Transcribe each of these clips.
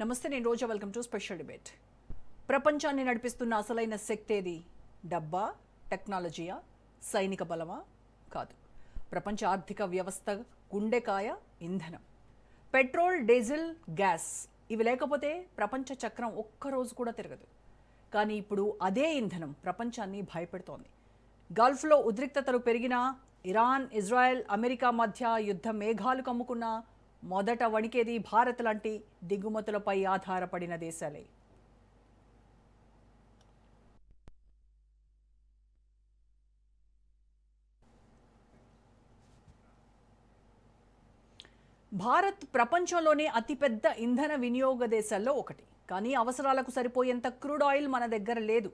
నమస్తే, నేను Roja. Welcome to special debate. ప్రపంచాన్ని నడిపిస్తున్న అసలైన శక్తి ఏది? డబ్బా, టెక్నాలజీయా, సైనిక బలమా? కాదు. ప్రపంచ ఆర్థిక వ్యవస్థ గుండెకాయ ఇంధనం. పెట్రోల్, డీజిల్, గ్యాస్ ఇవి లేకపోతే ప్రపంచ చక్రం ఒక్కరోజు కూడా తిరగదు. కానీ ఇప్పుడు అదే ఇంధనం ప్రపంచాన్ని భయపెడుతోంది. గల్ఫ్లో ఉద్రిక్తతలు పెరిగినా, ఇరాన్, ఇజ్రాయెల్, అమెరికా మధ్య యుద్ధ మేఘాలు కమ్ముకున్నా మొదట వణికేది భారత్ లాంటి దిగుమతులపై ఆధారపడిన దేశాలే. భారత్ ప్రపంచంలోనే అతిపెద్ద ఇంధన వినియోగ దేశాల్లో ఒకటి. కానీ అవసరాలకు సరిపోయేంత క్రూడ్ ఆయిల్ మన దగ్గర లేదు.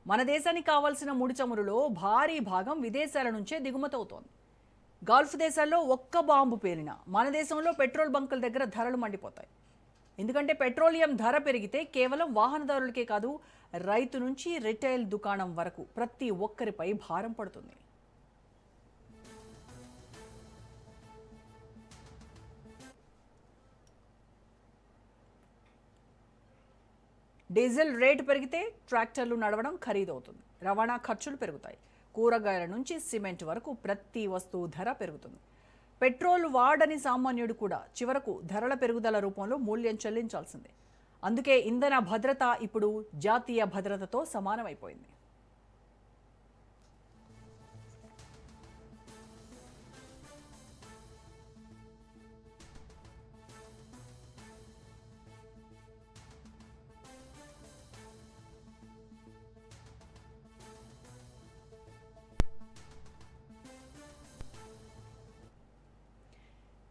మన దేశానికి కావాల్సిన ముడి చమురులో భారీ భాగం విదేశాల నుంచే దిగుమతవుతోంది. గల్ఫ్ దేశాల్లో ఒక్క బాంబు పేలినా మన దేశంలో పెట్రోల్ బంకుల దగ్గర ధరలు మండిపోతాయి. ఎందుకంటే పెట్రోలియం ధర పెరిగితే కేవలం వాహనదారులకే కాదు, రైతు నుంచి రిటైల్ దుకాణం వరకు ప్రతి ఒక్కరిపై భారం పడుతుంది. డీజిల్ రేటు పెరిగితే ట్రాక్టర్లు నడవడం ఖరీదవుతుంది, రవాణా ఖర్చులు పెరుగుతాయి. కూరగాయల నుంచి సిమెంట్ వరకు ప్రతి వస్తువు ధర పెరుగుతుంది. పెట్రోల్ వాడని సామాన్యుడు కూడా చివరకు ధరల పెరుగుదల రూపంలో మూల్యం చెల్లించాల్సిందే. అందుకే ఇంధన భద్రత ఇప్పుడు జాతీయ భద్రతతో సమానమైపోయింది.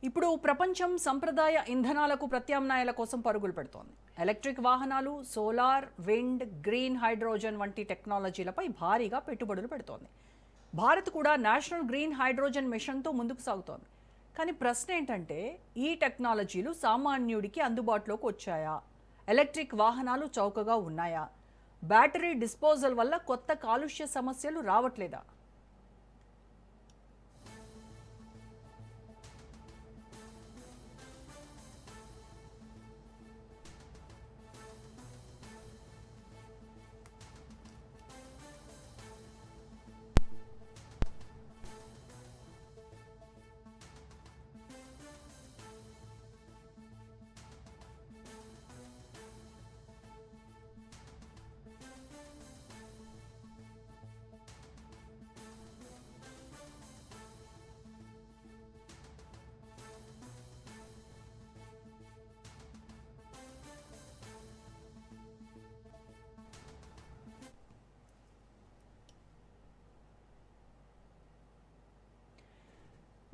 ఇప్పుడు ప్రపంచం సంప్రదాయ ఇంధనాలకు ప్రత్యామ్నాయాల కోసం పరుగులు పెడుతోంది. ఎలక్ట్రిక్ వాహనాలు, సోలార్, విండ్, గ్రీన్ హైడ్రోజన్ వంటి టెక్నాలజీలపై భారీగా పెట్టుబడులు పెడుతోంది. భారత్ కూడా నేషనల్ గ్రీన్ హైడ్రోజన్ మిషన్తో ముందుకు సాగుతోంది. కానీ ప్రశ్న ఏంటంటే, ఈ టెక్నాలజీలు సామాన్యుడికి అందుబాటులోకి వచ్చాయా? ఎలక్ట్రిక్ వాహనాలు చౌకగా ఉన్నాయా? బ్యాటరీ డిస్పోజల్ వల్ల కొత్త కాలుష్య సమస్యలు రావట్లేదా?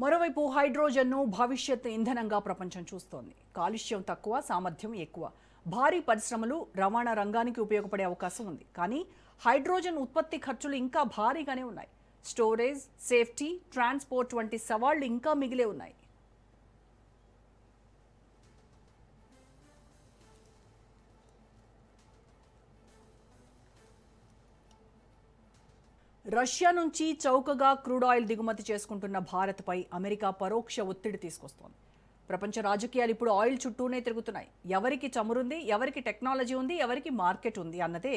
మరోవైపు హైడ్రోజన్ను భవిష్యత్ ఇంధనంగా ప్రపంచం చూస్తోంది. కాలుష్యం తక్కువ, సామర్థ్యం ఎక్కువ. భారీ పరిశ్రమలు, రవాణా రంగానికి ఉపయోగపడే అవకాశం ఉంది. కానీ హైడ్రోజన్ ఉత్పత్తి ఖర్చులు ఇంకా భారీగానే ఉన్నాయి. స్టోరేజ్, సేఫ్టీ, ట్రాన్స్పోర్ట్ వంటి సవాళ్లు ఇంకా మిగిలే ఉన్నాయి. రష్యా నుంచి చౌకగా క్రూడ్ ఆయిల్ దిగుమతి చేసుకుంటున్న భారత్పై అమెరికా పరోక్ష ఒత్తిడి తీసుకొస్తోంది. ప్రపంచ రాజకీయాలు ఇప్పుడు ఆయిల్ చుట్టూనే తిరుగుతున్నాయి. ఎవరికి చమురుంది, ఎవరికి టెక్నాలజీ ఉంది, ఎవరికి మార్కెట్ ఉంది అన్నదే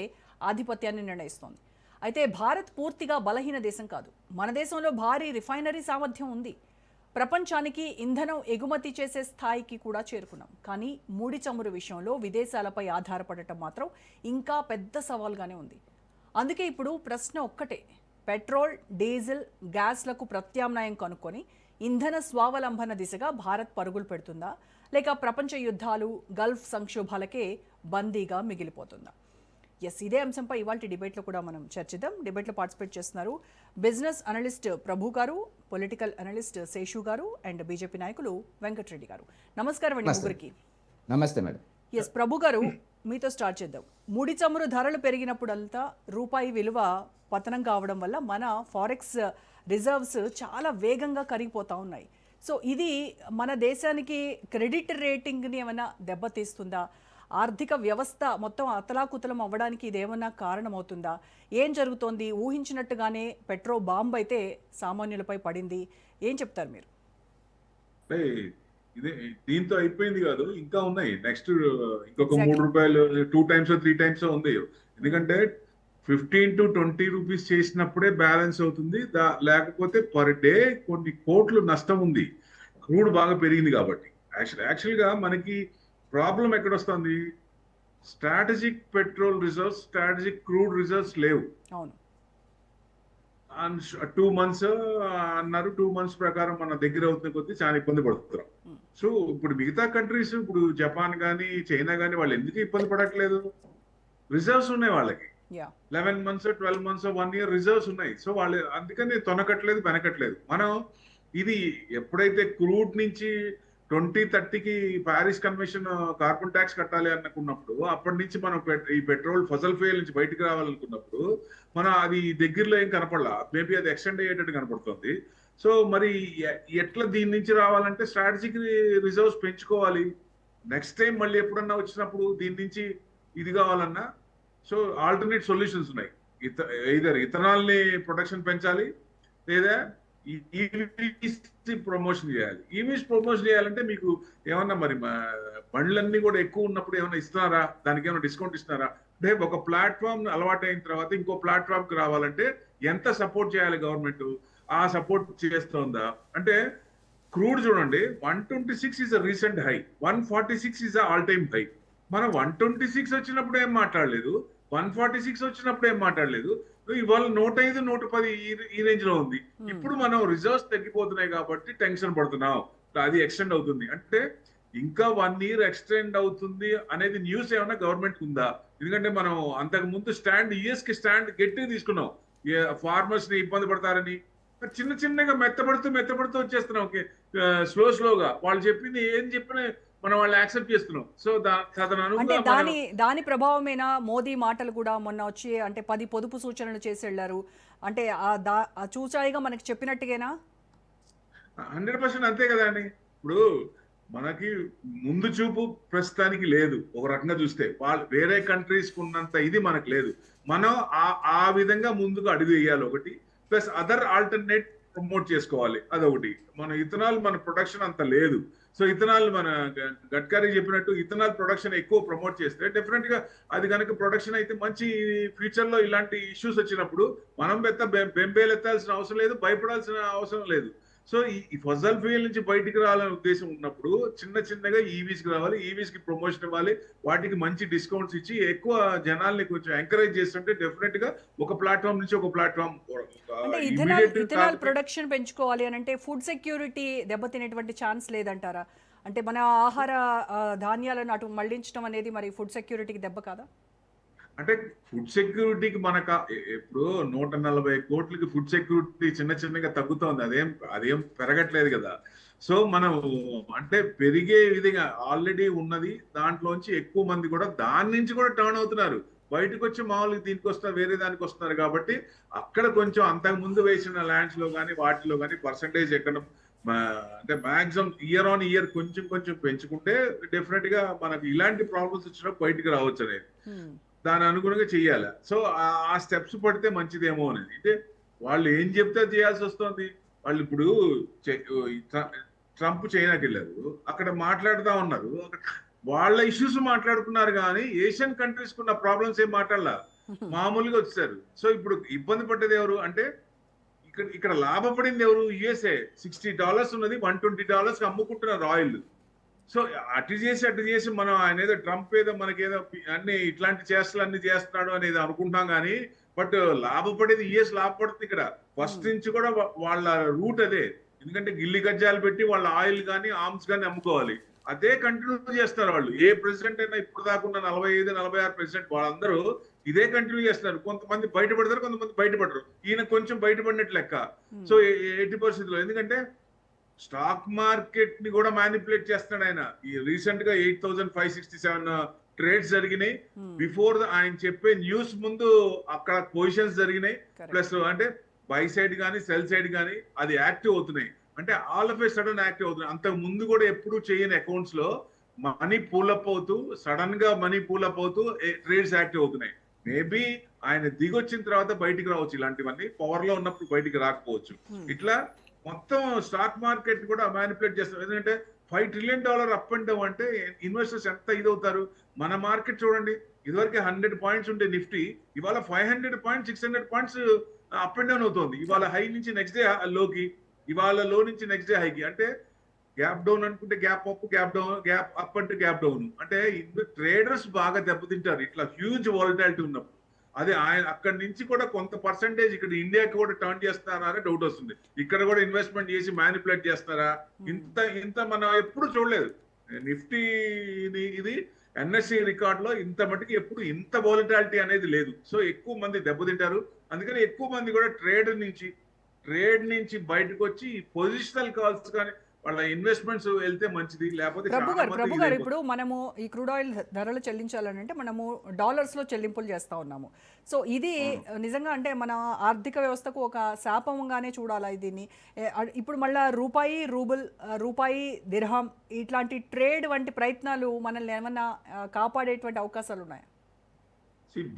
ఆధిపత్యాన్ని నిర్ణయిస్తోంది. అయితే భారత్ పూర్తిగా బలహీన దేశం కాదు. మన దేశంలో భారీ రిఫైనరీ సామర్థ్యం ఉంది. ప్రపంచానికి ఇంధనం ఎగుమతి చేసే స్థాయికి కూడా చేరుకున్నాం. కానీ ముడి చమురు విషయంలో విదేశాలపై ఆధారపడటం మాత్రం ఇంకా పెద్ద సవాల్గానే ఉంది. అందుకే ఇప్పుడు ప్రశ్న ఒక్కటే, పెట్రోల్, డీజిల్, గ్యాస్లకు ప్రత్యామ్నాయం కనుక్కొని ఇంధన స్వావలంబన దిశగా భారత్ పరుగులు పెడుతుందా, లేక ప్రపంచ యుద్ధాలు, గల్ఫ్ సంక్షోభాలకే బందీగా మిగిలిపోతుందా? ఇదే అంశంపై ఇవాళ డిబేట్లో కూడా మనం చర్చిద్దాం. డిబేట్లో పార్టిసిపేట్ చేస్తున్నారు బిజినెస్ అనలిస్ట్ ప్రభు గారు, పొలిటికల్ అనలిస్ట్ శేషు గారు అండ్ బీజేపీ నాయకులు వెంకటరెడ్డి గారు. నమస్కారం అండి ముగ్గురికి. నమస్తే మేడం. ప్రభు గారు, మీతో స్టార్ట్ చేద్దాం. ముడి చమురు ధరలు పెరిగినప్పుడంతా రూపాయి విలువ పతనం కావడం వల్ల మన ఫారెక్స్ రిజర్వ్స్ చాలా వేగంగా కరిగిపోతూ ఉన్నాయి. సో ఇది మన దేశానికి క్రెడిట్ రేటింగ్ని ఏమైనా దెబ్బతీస్తుందా? ఆర్థిక వ్యవస్థ మొత్తం అతలాకుతలం అవ్వడానికి ఇదేమన్నా కారణమవుతుందా? ఏం జరుగుతోంది? ఊహించినట్టుగానే పెట్రో బాంబ్ అయితే సామాన్యులపై పడింది. ఏం చెప్తారు మీరు? ఇదే దీంతో అయిపోయింది కాదు, ఇంకా ఉన్నాయి. నెక్స్ట్ ఇంకొక ఎగ్జాక్ట్లీ. ₹3 2 టైమ్స్ 3 టైమ్స్ ఉంది. ఎందుకంటే 15 to 20 రూపీస్ చేసినప్పుడే బ్యాలెన్స్ అవుతుంది. లేకపోతే పర్ డే కొన్ని కోట్లు నష్టం ఉంది. క్రూడ్ బాగా పెరిగింది కాబట్టి. యాక్చువల్గా మనకి ప్రాబ్లం ఎక్కడొస్తుంది? Strategic petrol reserves, strategic crude reserves లేవు. అవును. 2 months అన్నారు. 2 months ప్రకారం మన దగ్గర అవుతున్న కొద్దీ చాలా ఇబ్బంది పడుతున్నాం. సో ఇప్పుడు మిగతా కంట్రీస్, ఇప్పుడు జపాన్ కానీ చైనా కానీ వాళ్ళు ఎందుకు ఇబ్బంది పడట్లేదు? రిజర్వ్స్ ఉన్నాయి వాళ్ళకి. Yeah. 11 months 12 months 1 year reserves ఉన్నాయి. సో వాళ్ళు అందుకని తొనకట్లేదు, వెనకట్లేదు. మనం ఇది ఎప్పుడైతే క్రూడ్ నుంచి 2030కి ప్యారిస్ కన్వెన్షన్ కార్బన్ ట్యాక్స్ కట్టాలి అనుకున్నప్పుడు, అప్పటి నుంచి మనం ఈ పెట్రోల్ ఫసల్ ఫ్యూయల్ నుంచి బయటకు రావాలనుకున్నప్పుడు మనం అది దగ్గరలో ఏం కనపడలా. మేబీ అది ఎక్స్టెండ్ అయ్యేటట్టు కనపడుతుంది. సో మరి ఎట్లా దీని నుంచి రావాలంటే స్ట్రాటజిక్ రిజర్వ్స్ పెంచుకోవాలి. నెక్స్ట్ టైం మళ్ళీ ఎప్పుడన్నా వచ్చినప్పుడు దీని నుంచి ఇది కావాలన్నా, సో ఆల్టర్నేట్ సొల్యూషన్స్ ఉన్నాయి. ఇథనాల్ ని ప్రొడక్షన్ పెంచాలి, లేదా ఈవీస్ ప్రమోషన్ చేయాలి. ఈవీస్ ప్రమోషన్ చేయాలంటే మీకు ఏమన్నా మరి బండ్లన్నీ కూడా ఎక్కువ ఉన్నప్పుడు ఏమన్నా ఇస్తున్నారా? దానికి ఏమైనా డిస్కౌంట్ ఇస్తున్నారా? అంటే ఒక ప్లాట్ఫామ్ అలవాటు అయిన తర్వాత ఇంకో ప్లాట్ఫామ్ కి రావాలంటే ఎంత సపోర్ట్ చేయాలి గవర్నమెంట్? ఆ సపోర్ట్ చేస్తుందా? అంటే క్రూడ్ చూడండి, 126 is a recent high, 146 is all time high. మనం 126 వచ్చినప్పుడు ఏం మాట్లాడలేదు, 146 వచ్చినప్పుడు ఏం మాట్లాడలేదు. ఇవాళ 105 110 ఈ రేంజ్ లో ఉంది. ఇప్పుడు మనం రిజర్వ్స్ తగ్గిపోతున్నాయి కాబట్టి టెన్షన్ పడుతున్నాం, అది ఎక్స్టెండ్ అవుతుంది అంటే. ఇంకా 1 year ఎక్స్టెండ్ అవుతుంది అనేది న్యూస్ ఏమన్నా గవర్నమెంట్ ఉందా? ఎందుకంటే మనం అంతకు ముందు యుఎస్ కి స్టాండ్ గట్టిగా తీసుకున్నాం, ఫార్మర్స్ ని ఇబ్బంది పడతారని. చిన్న చిన్నగా మెత్తపడుతూ వచ్చేస్తున్నాం. స్లోగా వాళ్ళు చెప్పింది ఏం చెప్పినా మనం వాళ్ళు యాక్సెప్ట్ చేస్తున్నాం. సో అంటే దాని ప్రభావమేనా మోదీ మాటలు కూడా మొన్న వచ్చి అంటే 10 పొదుపు సూచనలు చేసి వెళ్ళారు అంటే చూచాయిగా మనకి చెప్పినట్టుగేనా? 100% అంతే కదా అండి. ఇప్పుడు మనకి ముందు చూపు ప్రస్తుతానికి లేదు. ఒక రకంగా చూస్తే వాళ్ళు వేరే కంట్రీస్ ఉన్నంత ఇది మనకు లేదు. మనం ఆ విధంగా ముందుకు అడుగు వేయాలి ఒకటి. ప్లస్ అదర్ ఆల్టర్నేట్ ప్రమోట్ చేసుకోవాలి, అదొకటి. మన ఇథనాల్ మన ప్రొడక్షన్ అంత లేదు. సో ఇథనాల్ మన గడ్కరీ చెప్పినట్టు ఇథనాల్ ప్రొడక్షన్ ఎక్కువ ప్రమోట్ చేస్తే డెఫినెట్ గా అది కనుక ప్రొడక్షన్ అయితే మంచి ఫ్యూచర్ లో ఇలాంటి ఇష్యూస్ వచ్చినప్పుడు మనం బెంబేలెత్తాల్సిన అవసరం లేదు, భయపడాల్సిన అవసరం లేదు. సో ఈ ఫసల్ ఫ్యూయల్ నుంచి బయటికి రావాలనే ఉద్దేశం ఉన్నప్పుడు చిన్నగా ఈవీస్ కి రావాలి, ఈవీస్ కి ప్రమోషన్ ఇవ్వాలి, వాటికి మంచి డిస్కౌంట్స్ ఇచ్చి ఎక్కువ జనాల్ని కొంచెం ఎంకరేజ్ చేస్తుంటే డెఫినెట్ గా ఒక ప్లాట్ఫామ్ నుంచి ఒక ప్లాట్ఫామ్. అంటే ఇథనాల్ ప్రొడక్షన్ పెంచుకోవాలి అని అంటే ఫుడ్ సెక్యూరిటీ దెబ్బతినేటువంటి ఛాన్స్ లేదంటారా? అంటే మన ఆహార ధాన్యాలను అటు మళ్లించడం అనేది మరి ఫుడ్ సెక్యూరిటీకి దెబ్బ కాదా? అంటే ఫుడ్ సెక్యూరిటీకి మనకు ఇప్పుడు 140 కోట్లకి ఫుడ్ సెక్యూరిటీ చిన్నగా తగ్గుతోంది, అదేం పెరగట్లేదు కదా. సో మనం అంటే పెరిగే విధంగా ఆల్రెడీ ఉన్నది, దాంట్లోంచి ఎక్కువ మంది కూడా దాని నుంచి కూడా టర్న్ అవుతున్నారు. బయటకు వచ్చి మామూలుగా దీనికి వస్తున్నారు, వేరే దానికి వస్తున్నారు. కాబట్టి అక్కడ కొంచెం అంతకు ముందు వేసిన ల్యాండ్స్ లో కానీ వాటిలో కానీ పర్సంటేజ్ ఎక్కడ అంటే మాక్సిమం ఇయర్ ఆన్ ఇయర్ కొంచెం పెంచుకుంటే డెఫినెట్ గా మనకి ఇలాంటి ప్రాబ్లమ్స్ వచ్చినప్పుడు బయటకు రావచ్చు అనేది దాని అనుగుణంగా చెయ్యాలి. సో ఆ స్టెప్స్ పడితే మంచిదేమో అనేది. అంటే వాళ్ళు ఏం చెప్తే చేయాల్సి వస్తుంది. వాళ్ళు ఇప్పుడు ట్రంప్ చైనాకి వెళ్ళారు, అక్కడ మాట్లాడుతూ ఉన్నారు, వాళ్ళ ఇష్యూస్ మాట్లాడుకున్నారు కానీ ఏషియన్ కంట్రీస్ కున్న ప్రాబ్లమ్స్ ఏం మాట్లాడలా, మామూలుగా వచ్చారు. సో ఇప్పుడు ఇబ్బంది పడ్డది ఎవరు అంటే ఇక్కడ లాభపడింది ఎవరు? యుఎస్ఏ. $60 ఉన్నది $120 అమ్ముకుంటున్నారు ఆయిల్. సో అటు చేసి మనం ఆయన ఏదో ట్రంప్ ఏదో మనకేదో అన్ని ఇట్లాంటి చేష్టలు అన్ని చేస్తున్నాడు అనేది అనుకుంటాం కానీ, బట్ లాభపడేది యుఎస్ లాభపడుతుంది ఇక్కడ. ఫస్ట్ నుంచి కూడా వాళ్ళ రూట్ అదే. ఎందుకంటే గిల్లి గజ్జాలు పెట్టి వాళ్ళ ఆయిల్ కానీ ఆర్మ్స్ కానీ అమ్ముకోవాలి. అదే కంటిన్యూ చేస్తారు వాళ్ళు. ఏ ప్రెసిడెంట్ అయినా ఇప్పుడు దాకున్న 45-46 వాళ్ళందరూ ఇదే కంటిన్యూ చేస్తున్నారు. కొంతమంది బయటపడతారు, కొంతమంది బయటపడరు. ఈయన కొంచెం బయటపడినట్టు లెక్క. సో 80% ఎందుకంటే స్టాక్ మార్కెట్ ని కూడా మ్యానిపులేట్ చేస్తున్నాడు ఆయన. ఈ రీసెంట్ గా 8567 ట్రేడ్స్ జరిగినాయి. బిఫోర్ ఆయన చెప్పే న్యూస్ ముందు అక్కడ పొజిషన్స్ జరిగినాయి. ప్లస్ అంటే బై సైడ్ కానీ సెల్ సైడ్ కానీ అది యాక్టివ్ అవుతున్నాయి. అంటే all of A sudden active అవుతున్నాయి. అంతకు ముందు కూడా ఎప్పుడు చేయని అకౌంట్స్ లో మనీ పూలప్ అవుతూ సడన్ గా మనీ పూలప్ అవుతూ ట్రేడ్స్ యాక్టివ్ అవుతున్నాయి. మేబీ ఆయన దిగొచ్చిన తర్వాత బయటికి రావచ్చు. ఇలాంటివన్నీ పవర్ లో ఉన్నప్పుడు బయటికి రాకపోవచ్చు. ఇట్లా మొత్తం స్టాక్ మార్కెట్ కూడా మ్యానిపులేట్ చేస్తారు. ఎందుకంటే $5 trillion అప్ అండ్ డౌన్ అంటే ఇన్వెస్టర్స్ ఎంత ఇదవుతారు. మన మార్కెట్ చూడండి, ఇదివరకు 100 పాయింట్స్ ఉంటే నిఫ్టీ, ఇవాళ 500 points 600 points up and down అవుతుంది. ఇవాళ హై నుంచి నెక్స్ట్ డే లోకి, ఇవాళ లో నుంచి నెక్స్ట్ డే హైకి. అంటే గ్యాప్ డౌన్ అనుకుంటే gap up, gap down, gap up అంటే గ్యాప్ డౌన్. అంటే ట్రేడర్స్ బాగా దెబ్బతింటారు ఇట్లా హ్యూజ్ వాలటాలిటీ ఉన్నప్పుడు. అది ఆయన అక్కడి నుంచి కూడా కొంత పర్సంటేజ్ ఇక్కడ ఇండియాకి కూడా టర్న్ చేస్తారా అనే డౌట్ వస్తుంది. ఇక్కడ కూడా ఇన్వెస్ట్మెంట్ చేసి మ్యానిపులేట్ చేస్తారా? ఇంత మనం ఎప్పుడు చూడలేదు. నిఫ్టీ ఇది ఎన్ఎస్సి రికార్డ్ లో ఇంత మటుకు ఎప్పుడు ఇంత వాలటాలిటీ అనేది లేదు. సో ఎక్కువ మంది దెబ్బతింటారు. అందుకని ఎక్కువ మంది కూడా ట్రేడ్ నుంచి బయటకు వచ్చి పొజిషనల్ కాల్స్ కానీ వాళ్ళ ఇన్వెస్ట్మెంట్స్ వెళ్తే మంచిది. లేకపోతే ప్రభు గారు ఇప్పుడు మనము ఈ క్రూడ్ ఆయిల్ ధరలు చెల్లించాలంటే మనము డాలర్స్ లో చెల్లింపులు చేస్తా ఉన్నాము. సో ఇది నిజంగా అంటే మన ఆర్థిక వ్యవస్థకు ఒక శాపంగానే చూడాలా దీన్ని? ఇప్పుడు మళ్ళీ రూపాయి దిర్హం ఇట్లాంటి ట్రేడ్ వంటి ప్రయత్నాలు మనల్ని ఏమన్నా కాపాడేటువంటి అవకాశాలు ఉన్నాయా?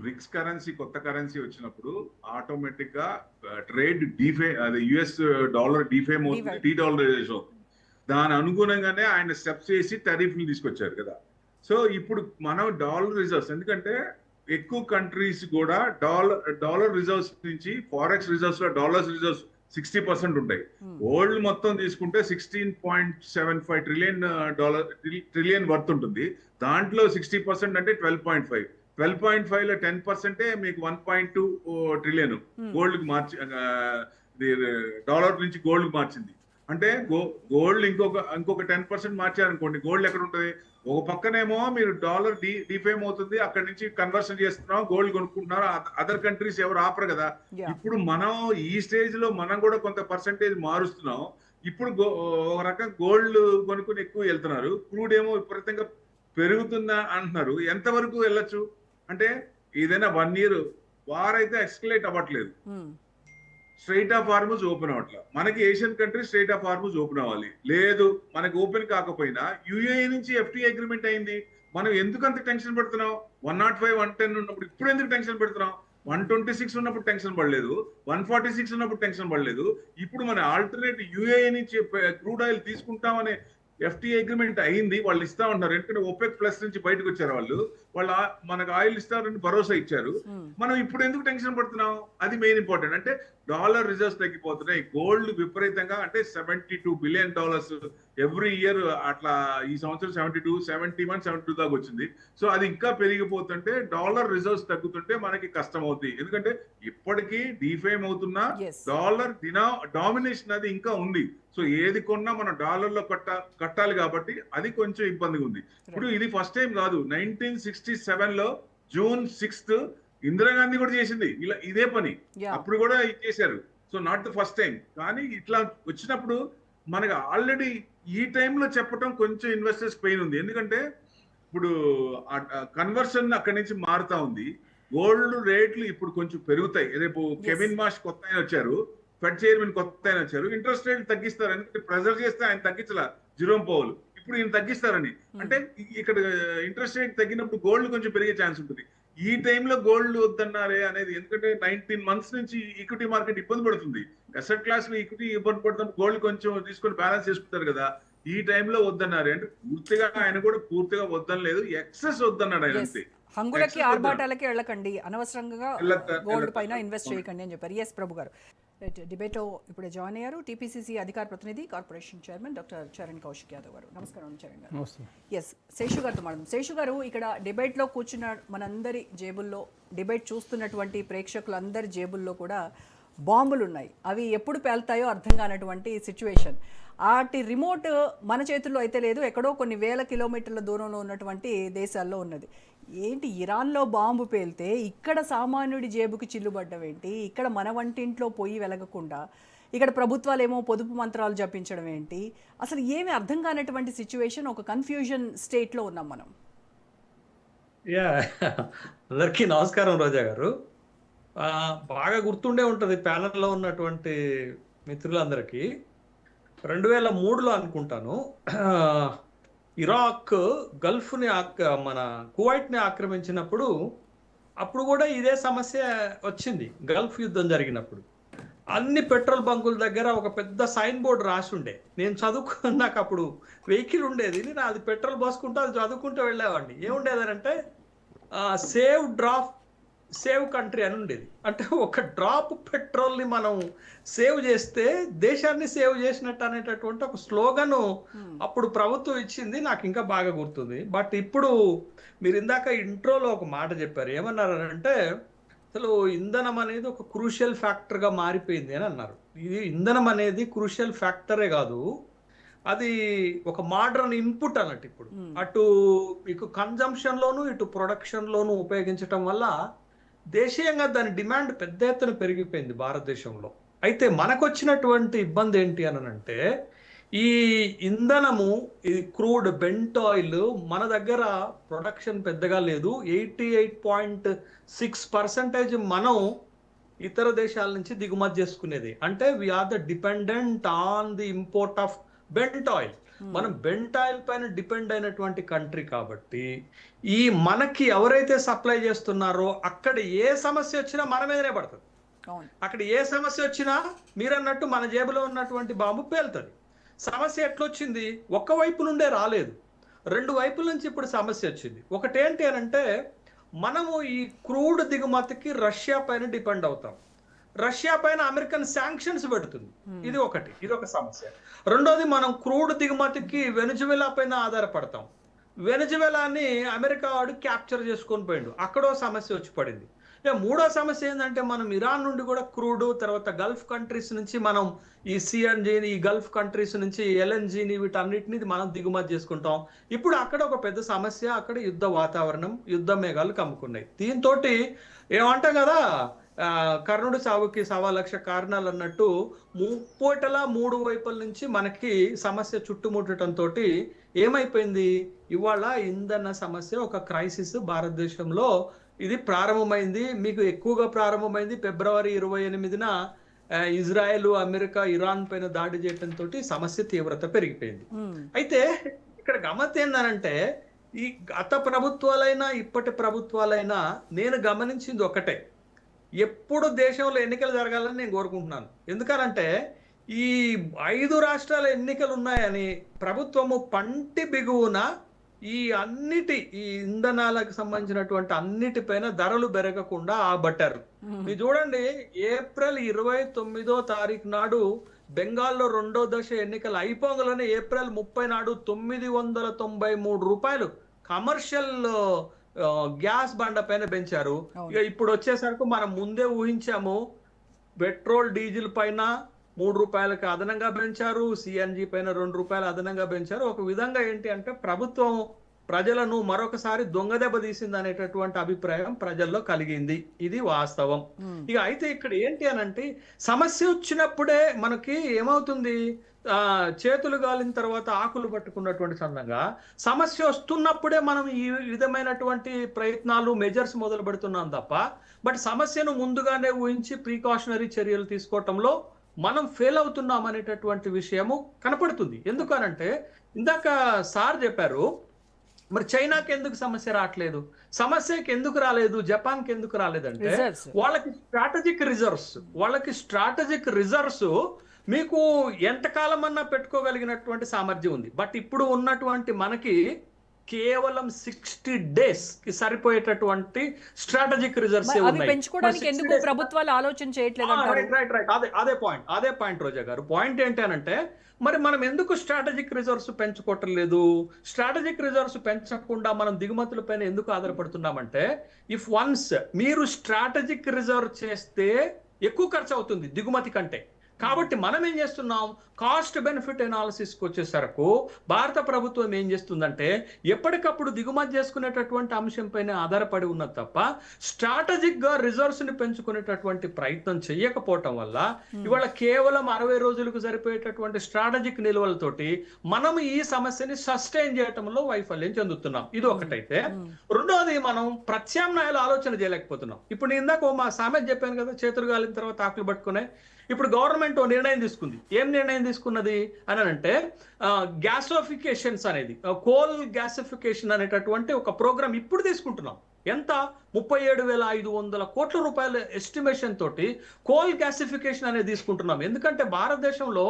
బ్రిక్స్ కరెన్సీ కొత్త కరెన్సీ వచ్చినప్పుడు ఆటోమేటిక్ గా ట్రేడ్ అదే యుఎస్ డాలర్ డిఫేమ్ అవుతుంది, డీడాలరైజేషన్ అవుతుంది. దాని అనుగుణంగానే ఆయన స్టెప్స్ చేసి టారిఫ్లు తీసుకొచ్చారు కదా. సో ఇప్పుడు మనం డాలర్ రిజర్వ్స్, ఎందుకంటే ఎక్కువ కంట్రీస్ కూడా డాలర్ రిజర్వ్స్ నుంచి ఫారెక్స్ రిజర్వ్స్ లో డాలర్స్ రిజర్వ్స్ 60% ఉంటాయి. వరల్డ్ మొత్తం తీసుకుంటే $16.75 ట్రిలియన్ వర్త్ ఉంటుంది. దాంట్లో 60% అంటే 12.5. 12.5 లో 10% మీకు 1.2 ట్రిలియన్ గోల్డ్ మార్చి డాలర్ నుంచి గోల్డ్ మార్చింది. అంటే గోల్డ్ ఇంకొక 10% మార్చారనుకోండి, గోల్డ్ ఎక్కడ ఉంటుంది? ఒక పక్కనేమో మీరు డాలర్ డిఫేమ్ అవుతుంది, అక్కడి నుంచి కన్వర్షన్ చేస్తున్నాం, గోల్డ్ కొనుక్కుంటున్నారు. అదర్ కంట్రీస్ ఎవరు ఆపరు కదా. ఇప్పుడు మనం ఈ స్టేజ్ లో మనం కూడా కొంత పర్సంటేజ్ మారుస్తున్నాం. ఇప్పుడు ఒక రకం గోల్డ్ కొనుక్కుని ఎక్కువ వెళ్తున్నారు, క్రూడ్ ఏమో విపరీతంగా పెరుగుతుందా అంటున్నారు. ఎంతవరకు వెళ్ళొచ్చు అంటే ఏదైనా 1 year వార్ అయితే ఎక్స్కలేట్ అవ్వట్లేదు, స్ట్రైట్ ఆఫ్ హార్మూజ్ ఓపెన్ అవ్వట్లా. మనకి Asian countries straight of Hormuz open అవ్వాలి. లేదు మనకి ఓపెన్ కాకపోయినా యుఏఈ నుంచి FTA అగ్రిమెంట్ అయింది. మనం ఎందుకు అంత టెన్షన్ పెడుతున్నాం? 105, 110 ఉన్నప్పుడు ఇప్పుడు ఎందుకు టెన్షన్ పెడుతున్నాం? 126 ఉన్నప్పుడు టెన్షన్ పడలేదు, 146 ఉన్నప్పుడు టెన్షన్ పడలేదు. ఇప్పుడు మన ఆల్టర్నేట్ యుఏఈ నుంచి క్రూడ్ ఆయిల్ తీసుకుంటామనే FTA అగ్రిమెంట్ అయింది, వాళ్ళు ఇస్తా ఉంటారు. ఎందుకంటే OPEC ప్లస్ నుంచి బయటకు వచ్చారు వాళ్ళు మనకు ఆయిల్ ఇస్తారని భరోసా ఇచ్చారు. మనం ఇప్పుడు ఎందుకు టెన్షన్ పడుతున్నాం? అది మెయిన్ ఇంపార్టెంట్. అంటే డాలర్ రిజర్వ్స్ తగ్గిపోతున్నాయి, గోల్డ్ విపరీతంగా అంటే $72 బిలియన్ ఎవ్రీ ఇయర్. అట్లా ఈ సంవత్సరం 71, 72 దాకా వచ్చింది. సో అది ఇంకా పెరిగిపోతుంటే డాలర్ రిజర్వ్స్ తగ్గుతుంటే మనకి కష్టం అవుతుంది. ఎందుకంటే ఇప్పటికీ డిఫేమ్ అవుతున్నా డాలర్ డామినేషన్ అది ఇంకా ఉంది. సో ఏది కొన్నా మనం డాలర్లో కట్టాలి కాబట్టి అది కొంచెం ఇబ్బందిగా ఉంది. ఇప్పుడు ఇది ఫస్ట్ టైం కాదు. 1967 లో June 6th ఇందిరాగాంధీ కూడా చేసింది ఇలా ఇదే పని, అప్పుడు కూడా చేశారు. So not the first time. కానీ ఇట్లా వచ్చినప్పుడు మనకు ఆల్రెడీ ఈ టైంలో చెప్పడం కొంచెం ఇన్వెస్టర్స్ పెయిన్ ఉంది. ఎందుకంటే ఇప్పుడు కన్వర్షన్ అక్కడి నుంచి మారుతా ఉంది. గోల్డ్ రేట్లు ఇప్పుడు కొంచెం పెరుగుతాయి. రేపు కెవిన్ మాష్ కొత్త ఆయన వచ్చారు, ఫెడ్ చైర్మన్ కొత్త ఆయన వచ్చారు. ఇంట్రెస్ట్ రేట్లు తగ్గిస్తారు, ఎందుకంటే ప్రెజర్ చేస్తే ఆయన తగ్గించాల జిరోమ్ పౌల్, ఇప్పుడు ఈయన తగ్గిస్తారని. అంటే ఇక్కడ ఇంట్రెస్ట్ రేట్ తగ్గినప్పుడు గోల్డ్ కొంచెం పెరిగే ఛాన్స్ ఉంటుంది. ఈ టైంలో గోల్డ్ వద్దన్నారే అనేది, ఎందుకంటే 19 months నుంచి ఈక్విటీ మార్కెట్ ఇబ్బంది పడుతుంది. అసెట్ క్లాస్ లో ఈక్విటీ ఇబ్బంది పడుతుంది, గోల్డ్ కొంచెం తీసుకొని బ్యాలెన్స్ చేసుకుంటారు కదా. ఈ టైంలో వద్దన్నారు అంటే పూర్తిగా ఆయన కూడా పూర్తిగా వద్దనలేదు, ఎక్సెస్ వద్దన్నాడు ఆయన. అంతే, హంగులకి ఆర్భాటాలకి వెళ్ళకండి, అనవసరంగా గోల్డ్ పైన ఇన్వెస్ట్ చేయకండి అని చెప్పారు. ఎస్ ప్రభు గారు, డిబేట్ లో ఇప్పుడు జాయిన్ అయ్యారు టీపీసీసీ అధికార ప్రతినిధి corporation chairman doctor Charan Kaushik Yadav గారు. నమస్కారం చరణ్ గారు. ఎస్, శేషు గారితో మాట్లాడదాం. శేషు గారు, ఇక్కడ డిబేట్ లో కూర్చున్న మనందరి జేబుల్లో, డిబేట్ చూస్తున్నటువంటి ప్రేక్షకులందరి జేబుల్లో కూడా బాంబులు ఉన్నాయి. అవి ఎప్పుడు పేలుతాయో అర్థం కానటువంటి సిచ్యువేషన్. వాటి రిమోట్ మన చేతుల్లో అయితే లేదు, ఎక్కడో కొన్ని వేల కిలోమీటర్ల దూరంలో ఉన్నటువంటి దేశాల్లో ఉన్నది. ఏంటి, ఇరాన్లో బాంబు పేలితే ఇక్కడ సామాన్యుడి జేబుకి చిల్లుబడ్డం ఏంటి? ఇక్కడ మన వంటింట్లో పొయ్యి వెలగకుండా ఇక్కడ ప్రభుత్వాలు ఏమో పొదుపు మంత్రాలు జపించడం ఏంటి? అసలు ఏమి అర్థం కానటువంటి సిచ్యువేషన్, ఒక కన్ఫ్యూజన్ స్టేట్లో ఉన్నాం మనం. అందరికీ నమస్కారం రోజా గారు. బాగా గుర్తుండే ఉంటుంది ప్యానెల్లో ఉన్నటువంటి మిత్రులందరికీ, 2003లో అనుకుంటాను, ఇరాక్ గల్ఫ్ని మన కువైట్ని ఆక్రమించినప్పుడు అప్పుడు కూడా ఇదే సమస్య వచ్చింది. గల్ఫ్ యుద్ధం జరిగినప్పుడు అన్ని పెట్రోల్ బంకుల దగ్గర ఒక పెద్ద సైన్ బోర్డు రాసి ఉండే. నేను చదువుకున్నాక అప్పుడు వెహికల్ ఉండేది, నేను అది పెట్రోల్ పోసుకుంటూ అది చదువుకుంటూ వెళ్ళేవాడిని. ఏముండేదనంటే సేవ్ డ్రాప్ సేవ్ కంట్రీ అని ఉండేది. అంటే ఒక డ్రాప్ పెట్రోల్ని మనం సేవ్ చేస్తే దేశాన్ని సేవ్ చేసినట్టు అనేటటువంటి ఒక స్లోగను అప్పుడు ప్రభుత్వం ఇచ్చింది. నాకు ఇంకా బాగా గుర్తుంది. బట్ ఇప్పుడు మీరు ఇందాక ఇంట్రోలో ఒక మాట చెప్పారు, ఏమన్నారంటే అసలు ఇంధనం అనేది ఒక క్రూషియల్ ఫ్యాక్టర్గా మారిపోయింది అని అన్నారు. ఇది ఇంధనం అనేది క్రూషియల్ ఫ్యాక్టరే కాదు, అది ఒక మోడర్న్ ఇన్పుట్ అన్నట్టు. ఇప్పుడు అటు మీకు కన్జంప్షన్లోను ఇటు ప్రొడక్షన్లోను ఉపయోగించటం వల్ల దేశీయంగా దాని డిమాండ్ పెద్ద ఎత్తున పెరిగిపోయింది భారతదేశంలో. అయితే మనకు వచ్చినటువంటి ఇబ్బంది ఏంటి అని అంటే, ఈ ఇంధనము, ఇది క్రూడ్ బెంట్ ఆయిల్ మన దగ్గర ప్రొడక్షన్ పెద్దగా లేదు. 88.6% మనం ఇతర దేశాల నుంచి దిగుమతి చేసుకునేది. అంటే we are the dependent on the import of Brent oil. మనం బెంట్ ఆయిల్ పైన డిపెండ్ అయినటువంటి కంట్రీ కాబట్టి ఈ మనకి ఎవరైతే సప్లై చేస్తున్నారో అక్కడ ఏ సమస్య వచ్చినా మన మీదనే పడుతుంది. అక్కడ ఏ సమస్య వచ్చినా మీరన్నట్టు మన జేబులో ఉన్నటువంటి బాంబు పేలుతుంది. సమస్య ఎట్లొచ్చింది? ఒక్క వైపు నుండే రాలేదు, రెండు వైపుల నుంచి ఇప్పుడు సమస్య వచ్చింది. ఒకటేంటి అని అంటే, మనము ఈ క్రూడ్ దిగుమతికి రష్యా పైన డిపెండ్ అవుతాం. రష్యా పైన అమెరికన్ శాంక్షన్స్ పెడుతుంది. ఇది ఒకటి, ఇది ఒక సమస్య. రెండోది, మనం క్రూడ్ దిగుమతికి వెనిజువెలా పైన ఆధారపడతాం. వెనిజువెలాని అమెరికా వాడు క్యాప్చర్ చేసుకొని పోయిండు, అక్కడో సమస్య వచ్చి పడింది. మూడో సమస్య ఏంటంటే, మనం ఇరాన్ నుండి కూడా క్రూడ్, తర్వాత గల్ఫ్ కంట్రీస్ నుంచి మనం ఈ సిఎన్జిని, ఈ గల్ఫ్ కంట్రీస్ నుంచి ఎల్ఎన్జిని, వీటన్నిటిని మనం దిగుమతి చేసుకుంటాం. ఇప్పుడు అక్కడ ఒక పెద్ద సమస్య, అక్కడ యుద్ధ వాతావరణం, యుద్ధ మేఘాలు కమ్ముకున్నాయి. దీంతో ఏమంటాం కదా, కర్ణుడు సావుకి 1,00,000 కారణాలు అన్నట్టు ముప్పోటలా మూడు వైపుల నుంచి మనకి సమస్య చుట్టుముట్టడంతో ఏమైపోయింది, ఇవాళ ఇంధన సమస్య ఒక క్రైసిస్ భారతదేశంలో ఇది ప్రారంభమైంది. మీకు ఎక్కువగా ప్రారంభమైంది ఫిబ్రవరి 28న ఇజ్రాయెల్, అమెరికా, ఇరాన్ పైన దాడి చేయడంతో సమస్య తీవ్రత పెరిగిపోయింది. అయితే ఇక్కడ గమ్మత్ ఏందనంటే, ఈ గత ప్రభుత్వాలైనా ఇప్పటి ప్రభుత్వాలైనా నేను గమనించింది ఒకటే, ఎప్పుడు దేశంలో ఎన్నికలు జరగాలని నేను కోరుకుంటున్నాను. ఎందుకనంటే ఈ 5 రాష్ట్రాల ఎన్నికలు ఉన్నాయని ప్రభుత్వము పంటి బిగువున ఈ ఇంధనాలకు సంబంధించినటువంటి అన్నిటిపైన ధరలు పెరగకుండా ఆబట్టారు. మీరు చూడండి, ఏప్రిల్ 29వ తారీఖు నాడు బెంగాల్లో 2వ దశ ఎన్నికలు అయిపోగానే ఏప్రిల్ 30 నాడు 993 రూపాయలు కమర్షియల్ గ్యాస్ బండ పైన పెంచారు. ఇక ఇప్పుడు వచ్చేసరికి మనం ముందే ఊహించాము, పెట్రోల్ డీజిల్ పైన 3 రూపాయలకి అదనంగా పెంచారు, సిఎన్జి పైన 2 రూపాయలు అదనంగా పెంచారు. ఒక విధంగా ఏంటి అంటే, ప్రభుత్వం ప్రజలను మరొకసారి దొంగదెబ్బ తీసింది అనేటటువంటి అభిప్రాయం ప్రజల్లో కలిగింది. ఇది వాస్తవం. ఇక అయితే ఇక్కడ ఏంటి అనంటే, సమస్య వచ్చినప్పుడే మనకి ఏమవుతుంది, చేతులు గాలిన తర్వాత ఆకులు పట్టుకున్నటువంటి సందంగా సమస్య వస్తున్నప్పుడే మనం ఈ విధమైనటువంటి ప్రయత్నాలు, మెజర్స్ మొదలు పెడుతున్నాం తప్ప, బట్ సమస్యను ముందుగానే ఊహించి ప్రికాషనరీ చర్యలు తీసుకోవటంలో మనం ఫెయిల్ అవుతున్నాం అనేటటువంటి విషయము కనపడుతుంది. ఎందుకనంటే, ఇందాక సార్ చెప్పారు, మరి చైనాకి ఎందుకు సమస్య రావట్లేదు, సమస్యకి ఎందుకు రాలేదు, జపాన్కి ఎందుకు రాలేదంటే, వాళ్ళకి స్ట్రాటజిక్ రిజర్వ్స్ మీకు ఎంతకాలం అన్నా పెట్టుకోగలిగినటువంటి సామర్థ్యం ఉంది. బట్ ఇప్పుడు ఉన్నటువంటి మనకి కేవలం 60 days కి సరిపోయేటటువంటి స్ట్రాటజిక్ రిజర్వ్స్ పెంచుకోవడానికి ఎందుకు ప్రభుత్వాలు ఆలోచన చేయట్లేదు? అదే పాయింట్ రోజా గారు. పాయింట్ ఏంటి అనంటే, మరి మనం ఎందుకు స్ట్రాటజిక్ రిజర్వ్స్ పెంచుకోవటం లేదు? స్ట్రాటజిక్ రిజర్వ్స్ పెంచకుండా మనం దిగుమతుల పైన ఎందుకు ఆధారపడుతున్నామంటే, ఇఫ్ వన్స్ మీరు స్ట్రాటజిక్ రిజర్వ్ చేస్తే ఎక్కువ ఖర్చు అవుతుంది దిగుమతి కంటే. కాబట్టి మనం ఏం చేస్తున్నాం, కాస్ట్ బెనిఫిట్ ఎనాలిసిస్కి వచ్చేసరకు భారత ప్రభుత్వం ఏం చేస్తుందంటే, ఎప్పటికప్పుడు దిగుమతి చేసుకునేటటువంటి అంశం పైన ఆధారపడి ఉన్నది తప్ప స్ట్రాటజిక్ గా రిజర్వ్స్ ని పెంచుకునేటటువంటి ప్రయత్నం చేయకపోవటం వల్ల ఇవాళ కేవలం 60 రోజులకు సరిపోయేటటువంటి స్ట్రాటజిక్ నిల్వలతోటి మనం ఈ సమస్యని సస్టైన్ చేయటంలో వైఫల్యం చెందుతున్నాం. ఇది ఒకటైతే, రెండోది మనం ప్రత్యామ్నాయాలు ఆలోచన చేయలేకపోతున్నాం. ఇప్పుడు నేను ఇందాక మా సామెత చెప్పాను కదా, చేతులు గాలిన తర్వాత ఆకులు పట్టుకునే. ఇప్పుడు గవర్నమెంట్ నిర్ణయం తీసుకుంది. ఏం నిర్ణయం తీసుకున్నది అని అంటే, గ్యాసిఫికేషన్స్ అనేది, కోల్ గ్యాసిఫికేషన్ అనేటటువంటి ఒక ప్రోగ్రామ్ ఇప్పుడు తీసుకుంటున్నాం. ఎంత? 37,500 కోట్ల రూపాయల ఎస్టిమేషన్ తోటి కోల్ గ్యాసిఫికేషన్ అనేది తీసుకుంటున్నాం. ఎందుకంటే భారతదేశంలో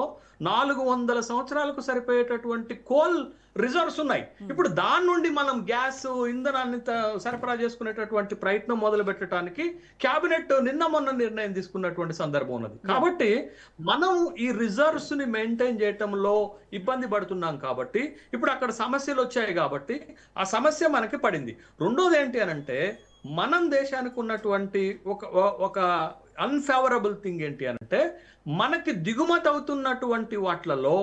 400 సంవత్సరాలకు సరిపోయేటటువంటి కోల్ రిజర్వ్స్ ఉన్నాయి. ఇప్పుడు దాని నుండి మనం గ్యాస్ ఇంధనాన్ని సరఫరా చేసుకునేటటువంటి ప్రయత్నం మొదలు పెట్టడానికి కేబినెట్ నిన్న మొన్న నిర్ణయం తీసుకున్నటువంటి సందర్భం ఉన్నది. కాబట్టి మనం ఈ రిజర్వ్స్ ని మెయింటైన్ చేయటంలో ఇబ్బంది పడుతున్నాం. కాబట్టి ఇప్పుడు అక్కడ సమస్యలు వచ్చాయి కాబట్టి ఆ సమస్య మనకి పడింది. రెండోది ఏంటి అని అంటే, మనం దేశానికి ఉన్నటువంటి ఒక అన్ఫేవరబుల్ థింగ్ ఏంటి అంటే, మనకి దిగుమతి అవుతున్నటువంటి వాటిలలో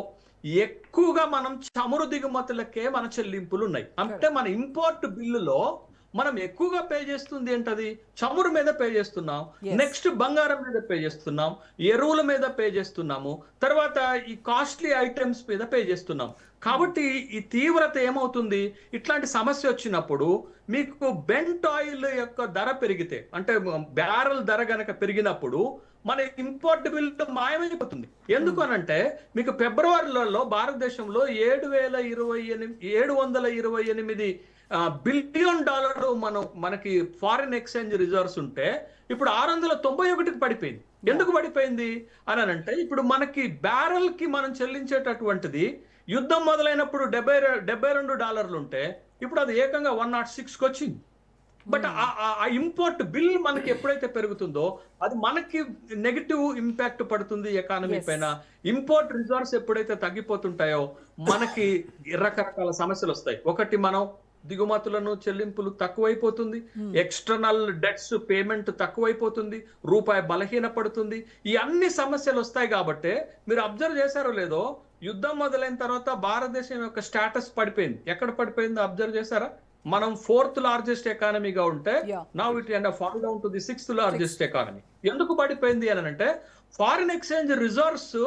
ఎక్కువగా మనం చమురు దిగుమతులకే మన చెల్లింపులు ఉన్నాయి. అంటే మన ఇంపోర్ట్ బిల్లులో మనం ఎక్కువగా పే చేస్తుంది ఏంటది? చమురు మీద పే చేస్తున్నాం, నెక్స్ట్ బంగారం మీద పే చేస్తున్నాం, ఎరువుల మీద పే చేస్తున్నాము, తర్వాత ఈ కాస్ట్లీ ఐటమ్స్ మీద పే చేస్తున్నాం. కాబట్టి ఈ తీవ్రత ఏమవుతుంది, ఇట్లాంటి సమస్య వచ్చినప్పుడు మీకు బెంట్ ఆయిల్ యొక్క ధర పెరిగితే, అంటే బ్యారెల్ ధర గనక పెరిగినప్పుడు మన ఇంపోర్ట్ బిల్లు మాయమైపోతుంది. ఎందుకు అనంటే, మీకు ఫిబ్రవరిలో భారతదేశంలో $728 బిలియన్ మనకి ఫారిన్ ఎక్స్చేంజ్ రిజర్వ్స్ ఉంటే ఇప్పుడు 691కి పడిపోయింది. ఎందుకు పడిపోయింది అని అంటే, ఇప్పుడు మనకి బ్యారెల్ కి మనం చెల్లించేటటువంటిది యుద్ధం మొదలైనప్పుడు $72 ఉంటే ఇప్పుడు అది ఏకంగా 106కి వచ్చింది. బట్ ఆ ఇంపోర్ట్ బిల్ మనకి ఎప్పుడైతే పెరుగుతుందో అది మనకి నెగటివ్ ఇంపాక్ట్ పడుతుంది ఎకానమీ పైన. ఇంపోర్ట్ రిజర్వ్స్ ఎప్పుడైతే తగ్గిపోతుంటాయో మనకి రకరకాల సమస్యలు వస్తాయి. ఒకటి, మనం దిగుమతులను చెల్లింపులు తక్కువైపోతుంది, ఎక్స్టర్నల్ డెట్స్ పేమెంట్ తక్కువైపోతుంది, రూపాయి బలహీన పడుతుంది. ఈ అన్ని సమస్యలు వస్తాయి. కాబట్టి మీరు అబ్జర్వ్ చేశారో లేదో, యుద్ధం మొదలైన తర్వాత భారతదేశం యొక్క స్టేటస్ పడిపోయింది. ఎక్కడ పడిపోయిందో అబ్జర్వ్ చేశారా? మనం 4th లార్జెస్ట్ ఎకానమీగా ఉంటే now it and fall down to the 6th largest economy. ఎందుకు పడిపోయింది అని అంటే, ఫారిన్ ఎక్స్చేంజ్ రిజర్వ్స్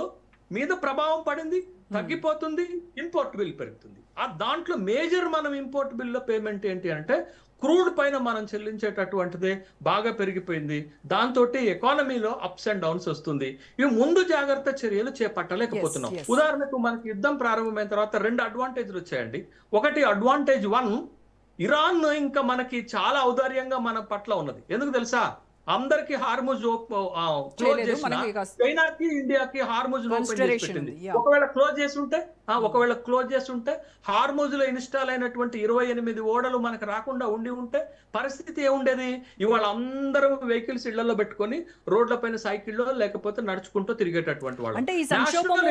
మీద ప్రభావం పడింది, తగ్గిపోతుంది, ఇంపోర్ట్ బిల్ పెరుగుతుంది. ఆ దాంట్లో మేజర్ మనం ఇంపోర్ట్ బిల్ లో పేమెంట్ ఏంటి అంటే క్రూడ్ పైన మనం చెల్లించేటటువంటిదే బాగా పెరిగిపోయింది. దాంతో ఎకానమీలో అప్స్ అండ్ డౌన్స్ వస్తుంది. ఇవి ముందు జాగ్రత్త చర్యలు చేపట్టలేకపోతున్నాం. ఉదాహరణకు మనకి యుద్ధం ప్రారంభమైన తర్వాత 2 అడ్వాంటేజ్లు వచ్చాయండి. ఒకటి, అడ్వాంటేజ్ 1, ఇరాన్ ఇంకా మనకి చాలా ఔదార్యంగా మన పట్ల ఉన్నది. ఎందుకు తెలుసా? అందరికి హార్ముజ్ క్లోజ్ చేసిన చైనాకి ఇండియాకి హార్ముజ్ ఓపెన్ చేసి పెట్టింది. ఒకవేళ క్లోజ్ చేసి ఉంటే హార్ముజ్ లో ఇన్స్టాల్ అయినటువంటి 28 ఓడలు మనకు రాకుండా ఉంటే పరిస్థితి ఏముండేది? ఇవాళ అందరూ వెహికల్స్ ఇళ్లలో పెట్టుకొని రోడ్ల పైన సైకిల్లో లేకపోతే నడుచుకుంటూ తిరిగేటటువంటి వాళ్ళు. అంటే ఈ సంక్షోభం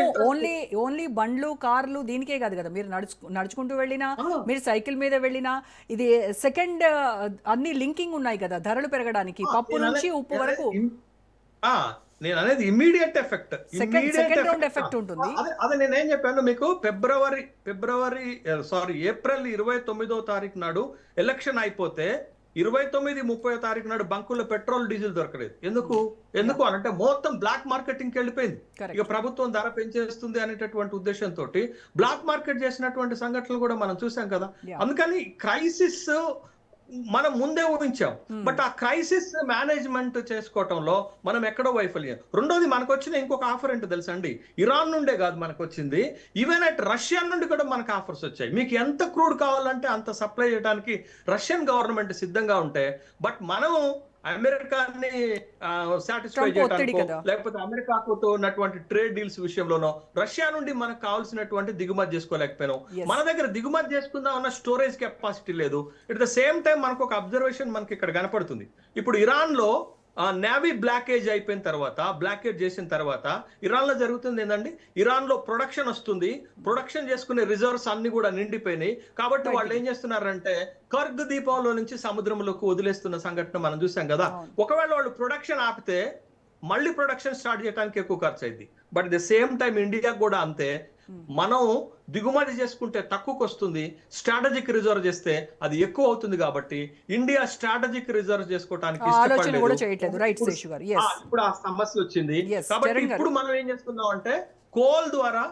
ఓన్లీ బండ్లు కార్లు దీనికే కాదు కదా. మీరు నడుచుకుంటూ వెళ్ళినా, మీరు సైకిల్ మీద వెళ్ళినా, ఇది సెకండ్ అన్ని లింకింగ్ ఉన్నాయి కదా ధరలు పెరగడానికి, పప్పు నుంచి ఉప్పు వరకు. నేను అనేది ఇమ్మీడియట్ ఎఫెక్ట్ ఉంటుంది. అదే నేనేం చెప్పాను మీకు, ఏప్రిల్ 29వ తారీఖు నాడు ఎలక్షన్ అయిపోతే 29-30వ తారీఖు నాడు బంకుల్లో పెట్రోల్ డీజిల్ దొరకలేదు. ఎందుకు అనంటే మొత్తం బ్లాక్ మార్కెటింగ్ కి వెళ్ళిపోయింది. ఇక ప్రభుత్వం ధర పెంచేస్తుంది అనేటటువంటి ఉద్దేశంతో బ్లాక్ మార్కెట్ చేసినటువంటి సంఘటనలు కూడా మనం చూసాం కదా. అందుకని క్రైసిస్ మనం ముందే ఊహించాం. బట్ ఆ క్రైసిస్ మేనేజ్మెంట్ చేసుకోవటంలో మనం ఎక్కడో వైఫల్యం. రెండోది, మనకు వచ్చిన ఇంకొక ఆఫర్ ఏంటో తెలుసా అండి? ఇరాన్ నుండే కాదు మనకు వచ్చింది, ఈవెన్ అట్ రష్యా నుండి కూడా మనకు ఆఫర్స్ వచ్చాయి. మీకు ఎంత క్రూడ్ కావాలంటే అంత సప్లై చేయడానికి రష్యన్ గవర్నమెంట్ సిద్ధంగా ఉంటే, బట్ మనం అమెరికాని సాటిస్ఫై చేయడానికి లేకపోతే అమెరికాతో ఉన్నటువంటి ట్రేడ్ డీల్స్ విషయంలోనో రష్యా నుండి మనకు కావాల్సినటువంటి దిగుమతి చేసుకోలేకపోయినాం. మన దగ్గర దిగుమతి చేసుకుందాం అన్న స్టోరేజ్ కెపాసిటీ లేదు. ఎట్ ద సేమ్ టైం మనకు ఒక అబ్జర్వేషన్ మనకి ఇక్కడ కనపడుతుంది. ఇప్పుడు ఇరాన్ లో నేవీ బ్లాకేజ్ చేసిన తర్వాత ఇరాన్ లో జరుగుతుంది ఏంటండి, ఇరాన్ లో ప్రొడక్షన్ వస్తుంది, ప్రొడక్షన్ చేసుకునే రిజర్వ్స్ అన్ని కూడా నిండిపోయినాయి. కాబట్టి వాళ్ళు ఏం చేస్తున్నారంటే కర్గ్ ద్వీపంలో నుంచి సముద్రంలోకి వదిలేస్తున్న సంఘటన మనం చూసాం కదా. ఒకవేళ వాళ్ళు ప్రొడక్షన్ ఆపితే మళ్ళీ ప్రొడక్షన్ స్టార్ట్ చేయడానికి ఎక్కువ ఖర్చు అయింది. But the same time India కూడా అంతే, మనం దిగుమతి చేసుకుంటే తక్కువకు వస్తుంది, స్ట్రాటజిక్ రిజర్వ్ చేస్తే అది ఎక్కువ అవుతుంది. కాబట్టి ఇండియా స్ట్రాటజిక్ రిజర్వ్ చేసుకోవడానికి ఇప్పుడు ఆ సమస్య వచ్చింది. కాబట్టి ఇప్పుడు మనం ఏం చేస్తున్నాం అంటే కోల్ ద్వారా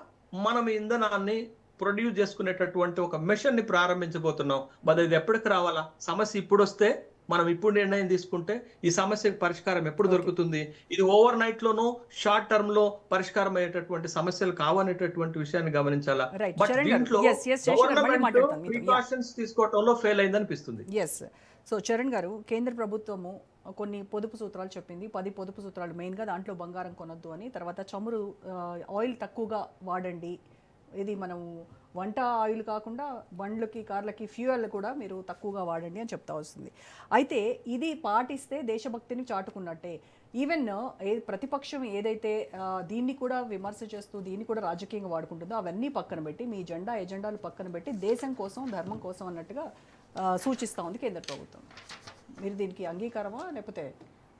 మనం ఇంధనాన్ని ప్రొడ్యూస్ చేసుకునేటటువంటి ఒక మిషన్ ని ప్రారంభించబోతున్నాం. మరి ఇది ఎప్పటికి రావాలా? సమస్య ఇప్పుడు వస్తే మనం ఇప్పుడు నిర్ణయం తీసుకుంటే ఈ సమస్యకు పరిష్కారం ఎప్పుడు దొరుకుతుంది? ఇది ఓవర్ నైట్ లోనో షార్ట్ టర్మ్ లో పరిష్కారం అయ్యేటటువంటి సమస్యలు కావనేటటువంటి విషయాన్ని గమనించాలా. Right. బట్ చరణ్ గారు, దీంట్లో yes, yes, శేషు గారు, మళ్ళీ గవర్నమెంట్ మాట్లాడతాను మీతో. ప్రికాషన్స్ తీసుకోవటంలో ఫెయిల్ అయిందనిపిస్తుంది. ఎస్. సో చరణ్ గారు, కేంద్ర ప్రభుత్వము కొన్ని పొదుపు సూత్రాలు చెప్పింది. 10 పొదుపు సూత్రాలు మెయిన్గా, దాంట్లో బంగారం కొనొద్దు అని, తర్వాత చమురు ఆయిల్ తక్కువగా వాడండి, ఇది మనం వంట ఆయిల్ కాకుండా బండ్లకి కార్లకి ఫ్యూయల్ కూడా మీరు తక్కువగా వాడండి అని చెప్తా వస్తుంది. అయితే ఇది పాటిస్తే దేశభక్తిని చాటుకున్నట్టే. ఈవెన్ ప్రతిపక్షం ఏదైతే దీన్ని కూడా విమర్శ చేస్తూ దీన్ని కూడా రాజకీయంగా వాడుకుంటుందో అవన్నీ పక్కన పెట్టి, మీ ఎజెండాలు పక్కన పెట్టి దేశం కోసం ధర్మం కోసం అన్నట్టుగా సూచిస్తూ ఉంది కేంద్ర ప్రభుత్వం. మీరు దీనికి అంగీకారమా, లేకపోతే